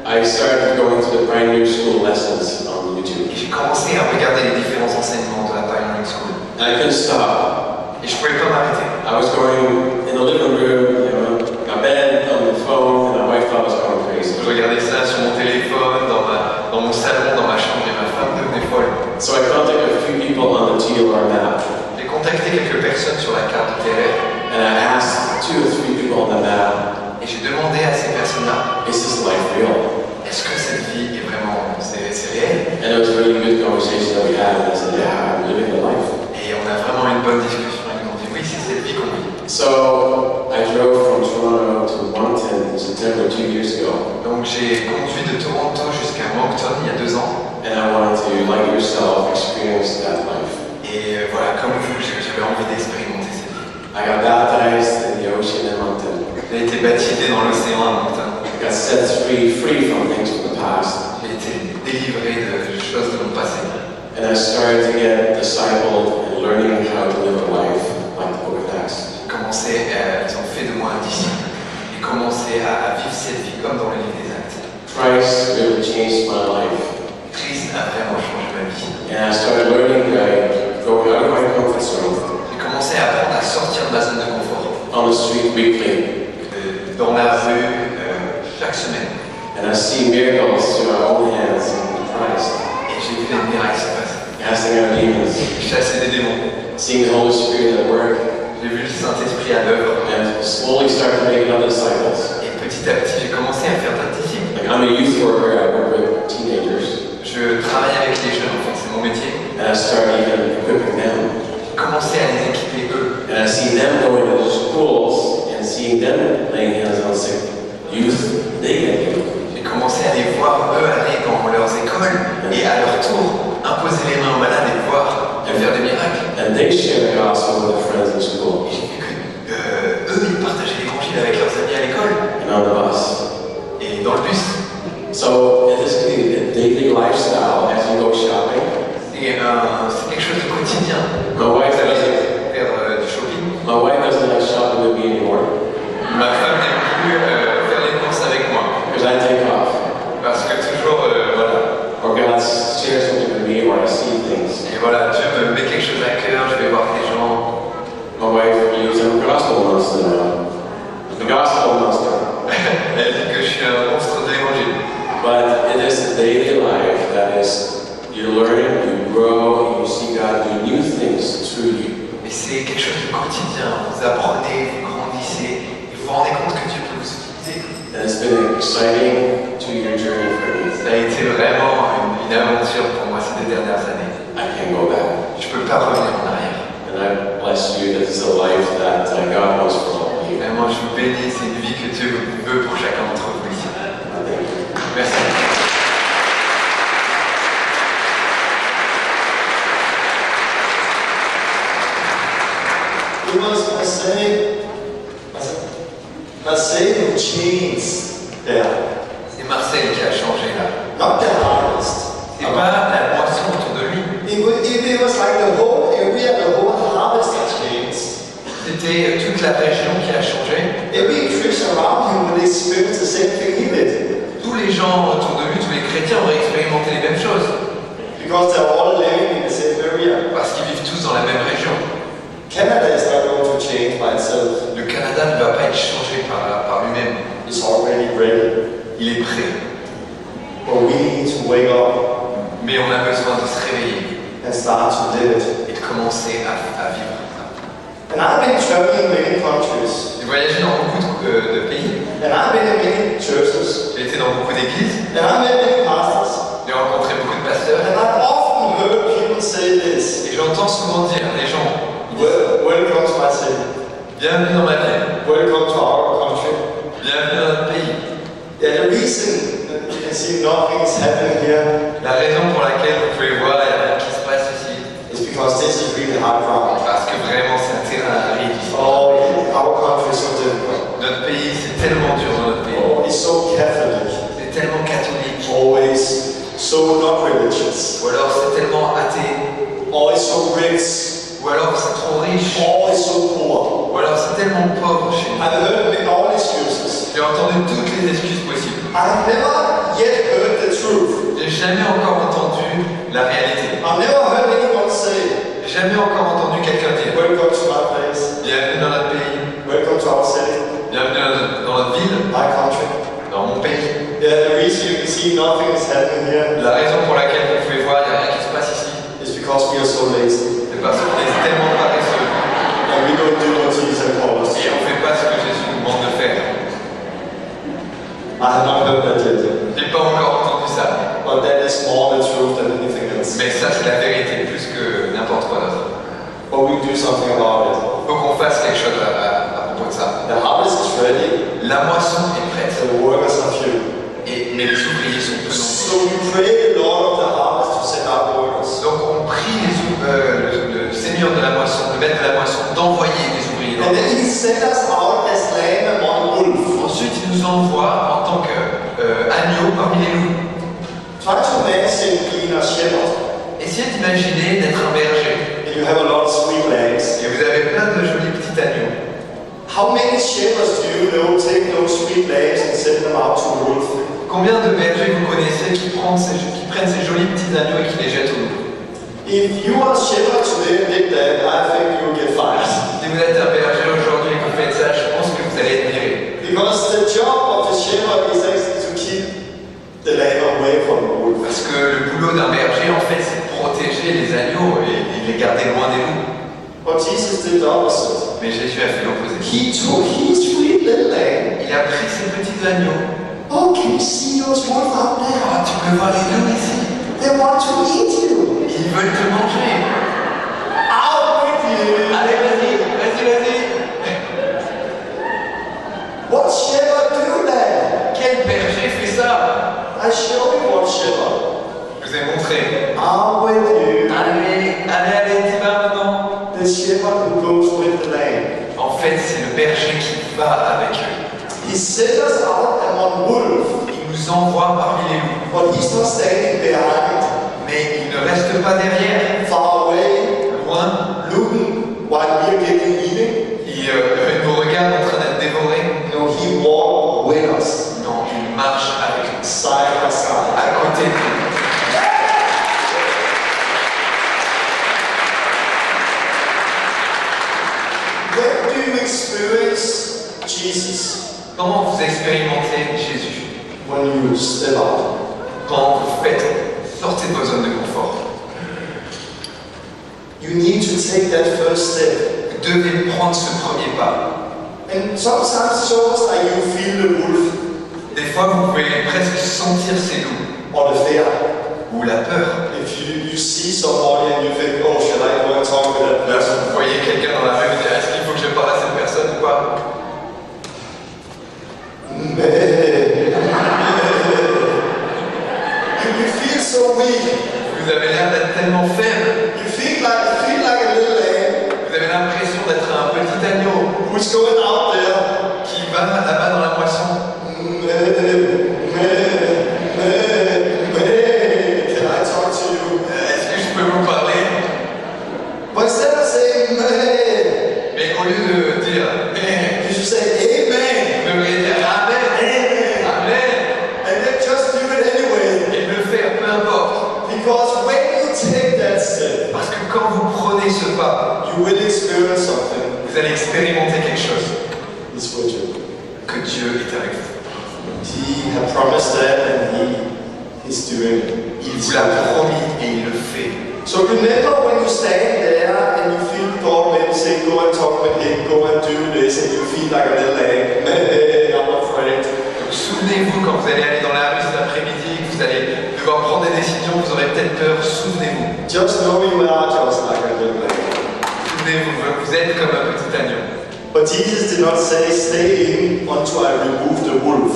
I started going to the primary school lessons on YouTube, Et j'ai commencé à regarder les différents enseignements de la Pioneering School. and I couldn't stop. Et je pouvais pas m'arrêter. I was going in the living room, my bed, on the phone, and my wife thought I was going crazy. Je regardais ça sur mon téléphone, dans mon salon, dans ma chambre, et ma femme devenait folle. So I contacted a few people on the TLR map, J'ai contacté quelques personnes sur la carte de TLR and I asked 2 or 3 people on the map, et j'ai demandé à ces personnes-là, is this life real? est-ce que cette vie est vraiment, c'est réel? And it was a really good conversation that we had, and I said, yeah, I'm living the life. Et on a vraiment eu une bonne discussion et ils m'ont dit oui, c'est cette vie qu'on vit. So I drove from Toronto to Moncton in September 2 years ago, Donc j'ai conduit de Toronto jusqu'à Moncton il y a 2 ans. and I wanted to, like yourself, experience that life. Et voilà, comme vous, j'avais envie d'expérimenter cette vie. I got baptized in the ocean in Moncton. J'ai été baptisé dans l'océan à Moncton. I got set free from things from the past, J'ai été délivré de choses de mon passé. and I started to get discipled and learning how to live a life like the book of Acts. Ils ont fait de moi un disciple et commencé à vivre cette vie comme dans le livre des Actes. Christ really changed my life, Christ a vraiment changé ma vie. and I started learning that going out of my comfort zone J'ai commencé à apprendre à sortir de ma zone de confort, on the street weekly, dans la rue, chaque semaine. and I see miracles through my own hands in Christ, Et j'ai vu des miracles se passer. casting out demons, Chasser des démons. seeing the Holy Spirit at work, J'ai vu le Saint-Esprit à l'œuvre. and slowly started making other disciples. Et petit à petit, j'ai commencé à faire d'autres disciples. Like I'm a youth worker, I work with teenagers, Je travaille avec les jeunes, en fait, c'est mon métier. and I started even equipping them. J'ai commencé à les équiper eux. And I see them going to the schools and seeing them laying hands on sick youth, they get healed. J'ai commencé à les voir, eux, aller dans leurs écoles et à leur tour imposer les mains aux malades et voir et faire des miracles. And they share the gospel with their friends in school Et j'ai vu que eux, ils partageaient l'évangile avec leurs amis à l'école and on the bus. et dans le bus. So it is a daily lifestyle as you go shopping. Et c'est quelque chose de quotidien. My wife Vous allez doesn't, faire du shopping. my wife doesn't like shopping with me anymore Ma femme n'aime plus faire les courses avec moi because I take off. parce que toujours, voilà. Or God shares something with me or I see things. Et voilà, Dieu me met quelque chose à cœur, je vais voir des gens. My wife believes I'm a gospel monster now. The gospel monster. Elle dit que je suis un monstre de l'évangile. But it is a daily life that is, you learn, you grow, you see God do new things through you. Mais c'est quelque chose de quotidien. Vous apprenez, vous grandissez, et vous vous rendez compte que Dieu peut vous utiliser. And it's been an exciting 2-year journey for me. Ça a été vraiment une aventure pour moi ces 2 dernières années. I can't go back. Je ne peux pas revenir en arrière. And I bless you, this is a life that God wants for all of you. Vraiment, je vous bénis, c'est une vie que Dieu veut pour chacun d'entre vous ici. Thank you. Merci. It was Marseille who changed there. C'est Marcel qui a changé là. Not the harvest. C'est pas la moisson autour de lui. It was like the whole area, the whole harvest had changed. C'était toute la région qui a changé. Every Christian around him would experience the same thing he did. Tous les gens autour de lui, tous les chrétiens auraient expérimenté les mêmes choses. Because they're all living in the same area. Parce qu'ils vivent tous dans la même région. Canada is not going to change by itself. Le Canada ne va pas être changé par lui-même. It's already ready. Il est prêt. But we need to wake up Mais on a besoin de se réveiller and start to live it. et de commencer à vivre ça. And I've been traveling in many countries. J'ai voyagé dans beaucoup de pays. And I've been in many churches. J'ai été dans beaucoup d'églises. And I've met many pastors. J'ai rencontré beaucoup de pasteurs. And I've often heard people say this. Et j'entends souvent dire, les gens, Welcome to my city. bienvenue dans ma ville, Welcome to our country. bienvenue dans notre pays. Yeah, the reason that you can see nothing is happening here La raison pour laquelle vous pouvez voir, il y a rien qui se passe ici, is because this is really hard ground. parce que vraiment c'est un terrain aride ici. Oh difficult. Notre pays, c'est tellement dur dans notre pays. Oh, it's so Catholic. C'est tellement catholique. Always so not religious. Ou alors c'est tellement athée. Always so rich. Ou alors c'est trop riche. Always so poor. Ou alors c'est tellement pauvre chez nous. I've heard all excuses. J'ai entendu toutes les excuses possibles. I've never yet heard the truth. J'ai jamais encore entendu la réalité. I've never heard anyone say, J'ai jamais encore entendu quelqu'un dire welcome to my place. bienvenue dans notre pays, Welcome to our city. bienvenue dans notre ville, My country. dans mon pays. Yeah, the reason you can see nothing is happening here La raison pour laquelle vous pouvez voir, il n'y a rien qui se passe ici, is because we are so lazy. c'est parce qu'on est tellement paresseux And we don't do what Jesus called us. et on ne fait pas ce que Jésus nous demande de faire. I have not heard that yet. J'ai pas encore entendu ça, But that is more the truth than anything else. mais ça c'est la vérité plus que n'importe quoi d'autre. But we do something about it. Il faut qu'on fasse quelque chose à propos de ça. The harvest is ready. La moisson est prête, The workers are few. mais les ouvriers sont peu nombreux. So we pray the Lord of the harvest to send out workers. Donc on prie le Seigneur de la moisson, le maître de la moisson, d'envoyer des ouvriers. And then he sent us out as lamb among wolves. Ensuite, il nous envoie en tant qu'agneau parmi les loups. Try to imagine being a shepherd. Essayez d'imaginer d'être un berger And you have a lot of sweet lambs. et vous avez plein de jolis petits agneaux. How many shepherds do you know take those sweet lambs and send them out to wolves? Combien de bergers vous connaissez qui prennent ces jolis petits agneaux et qui les jettent au loup? If you are a shepherd today and did that, I think you will get fired. Si vous êtes un berger aujourd'hui et que vous faites ça, je pense que vous allez être viré. Because the job of the shepherd is actually to keep the lamb away from the wolf. Parce que le boulot d'un berger, en fait, c'est de protéger les agneaux et les garder loin des loups. But Jesus did the opposite. Mais Jésus a fait l'opposé. He took his sweet little lamb. Il a pris ces petits agneaux. Oh, can you see those wolves out there? Oh, tu peux voir les loups ici. They want to eat you. Ils veulent te manger. Out with you. Allez, vas-y. What shepherd do that? Quel berger fait ça? I show you what shepherd. Je vous ai montré. Out with you. Allez, t'y vas maintenant. The shepherd who goes with the lamb. En fait, c'est le berger qui va avec eux. He sent us out among wolves, Il nous envoie parmi les loups. but he's not standing behind, Mais il ne reste pas derrière, far away, loin. looking while we are getting eating. Il nous regarde en train d'être dévoré. No, he walked with us, Non, il marche avec nous, side by side. à côté de nous. When do you experience Jesus? Comment vous expérimentez Jésus? When you step out. Quand vous sortez de vos zones de confort. You need to take that first step. Vous devez prendre ce premier pas. And sometimes it's almost like you feel the wolf Des fois, vous pouvez presque sentir ces loups or the fear. ou la peur. If you see somebody and you think, oh, should I go and talk with that Là, person? vous voyez quelqu'un dans la rue et vous dites, est-ce qu'il faut que je parle à cette personne ou pas? You feel so weak. Vous avez l'air d'être tellement faible. You feel like a little lamb Vous avez l'impression d'être un petit agneau who's going out there. qui va là-bas dans la moisson. Can I talk to you? Est-ce que je peux vous parler? But instead of saying Mais au lieu de dire you should say amen. vous devriez dire Amen, Amen. Amen, And then just do it anyway. et le faire, peu importe. Because when you take that step, Parce que quand vous prenez ce pas, you will experience something. vous allez expérimenter quelque chose. It's with you. Que Dieu est avec vous. He had promised that and he is doing it. Il vous l'a promis et il le fait. So remember when you stand there and you feel God maybe say, go and talk with him, go and do this, and you feel like a little lamb. I'm afraid. Donc souvenez-vous quand vous allez aller dans la rue cet après-midi, que vous allez devoir prendre des décisions, vous aurez peut-être peur, souvenez-vous. Just know you are just like a little lamb. Souvenez-vous, vous êtes comme un petit agneau. But Jesus did not say, stay in until I remove the wolf.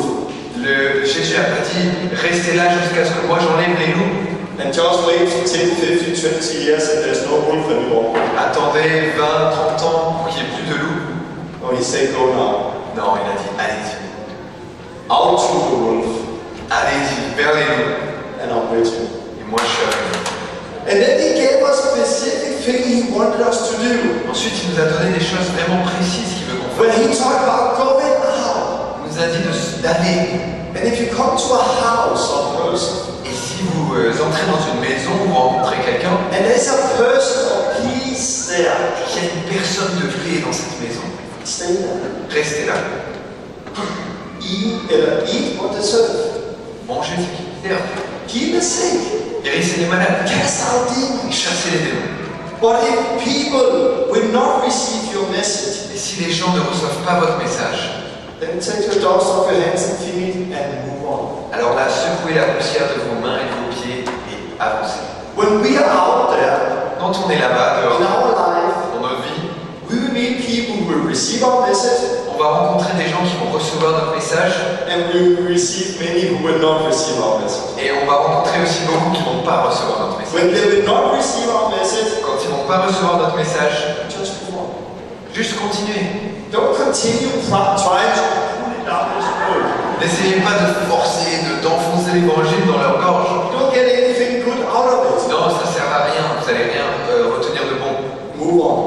Jésus n'a pas dit, restez là jusqu'à ce que moi j'enlève les loups. And just wait for 10, 15, 20 years and there's no wolf anymore. Attendez 20, 30 ans pour qu'il n'y ait plus de loups. No, he said, go now. Non, il a dit, allez-y. Out to the roof. Allez-y, vers les loups. And I'm with you. Et moi, je suis avec vous. And then he gave us specific thing he wanted us to do. Ensuite, il nous a donné des choses vraiment précises qu'il veut qu'on When fasse. he talked about going out. Il nous a dit d'aller. And if you come to a house or person, Et si vous entrez dans une maison où vous rencontrez quelqu'un, and there's a person of peace there, qu'il y a une personne de paix dans cette maison, stay there. restez là. Eat what they serve. Mangez ce qui sert. Heal the sick. Guérissez les malades. Cast out demons. Chassez les démons. But if people will not receive your message, Et si les gens ne reçoivent pas votre message, then take the dust off your hands and feet and move on. alors là, secouez la poussière de vos mains et de vos pieds et avancez. When we are out there Quand on est là-bas, in dehors, our life, dans nos vies, we will meet people who will receive our message, on va rencontrer des gens qui vont recevoir notre message and we will receive many who will not receive our message. et on va rencontrer aussi beaucoup qui ne vont pas recevoir notre message. When they will not receive our message, Quand ils ne vont pas recevoir notre message, just move on. juste continuez. Don't continue trying to pull it down this road. N'essayez pas de forcer, d'enfoncer l'évangile dans leur gorge. Don't get anything good out of it. Non, ça ne sert à rien, vous n'allez rien retenir de bon. Move on.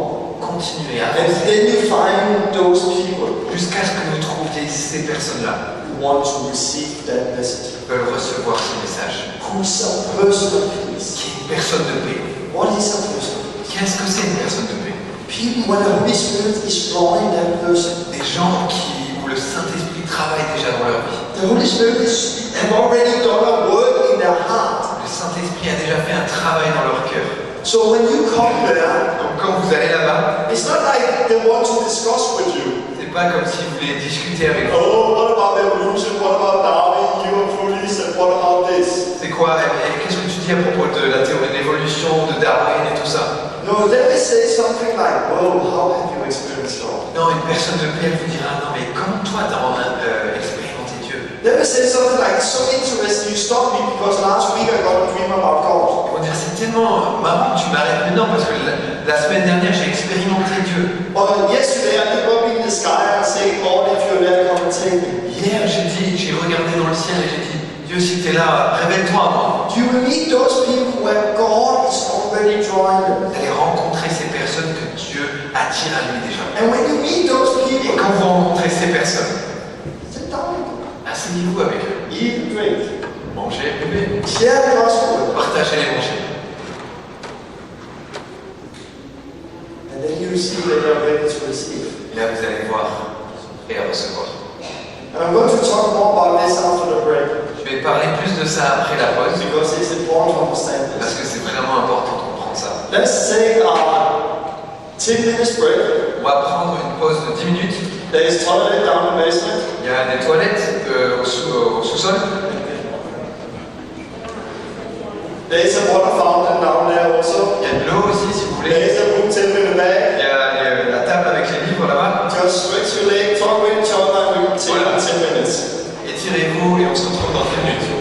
Continuez, And avancez. then you find those people Jusqu'à ce que vous trouviez ces personnes-là who want to receive that message. qui veulent recevoir ce message. Who's a person of peace? Qui est une personne de paix. What is a person? Qu'est-ce que c'est une personne de paix? People, when the Holy Spirit is drawing that person, Des gens où le Saint-Esprit travaille déjà dans leur vie. the Holy Spirit have already done a work in their heart. Le Saint-Esprit a déjà fait un travail dans leur cœur. So when you come there, Donc quand vous allez là-bas, it's not like they want to discuss with you. c'est pas comme si vous voulez discuter avec vous. Oh, what about evolution? What about Darwin? You are foolish, and what about this? C'est quoi? Et qu'est-ce que tu dis à propos de la théorie de l'évolution, de Darwin et tout ça? No, they will say something like, "Whoa, how have you experienced God?" Non, une personne de paix, elle vous dira, non mais comment toi t'as expérimenté Dieu? They will say something like, "It's so interesting. You stopped me because last week I got a dream about God." Ils vont dire, c'est tellement marrant que tu m'arrêtes maintenant parce que la semaine dernière j'ai expérimenté Dieu. Or yesterday I looked up in the sky and said, "God, if you're there, come and take me." Hier j'ai regardé dans le ciel et j'ai dit, Dieu si t'es là, révèle-toi à moi. You will meet those people where God is already drawing them. Vous allez rencontrer ces personnes que Dieu attire à lui déjà. And when you meet those Et people, quand vous rencontrez ces personnes, sit down, asseyez-vous avec eux. eat and drink, Mangez, buvez, share the gospel, partagez l'évangile. and then you see that they are ready to receive. Et là vous allez voir et à recevoir. And I'm going to talk more about this after the break Je vais parler plus de ça après la pause because it's important to understand parce this. que c'est vraiment important de comprendre ça. Let's take a 10 minutes break. On va prendre une pause de 10 minutes. There is toilet down the basement. Il y a des toilettes au sous-sol. There is a water fountain down there also. Il y a de l'eau aussi si vous voulez. There is a book table in the back. Il y a la table avec les livres là-bas. Just stretch your leg, talk with each other, and we can take 10 minutes. Étirez-vous et on se retrouve dans 10 minutes.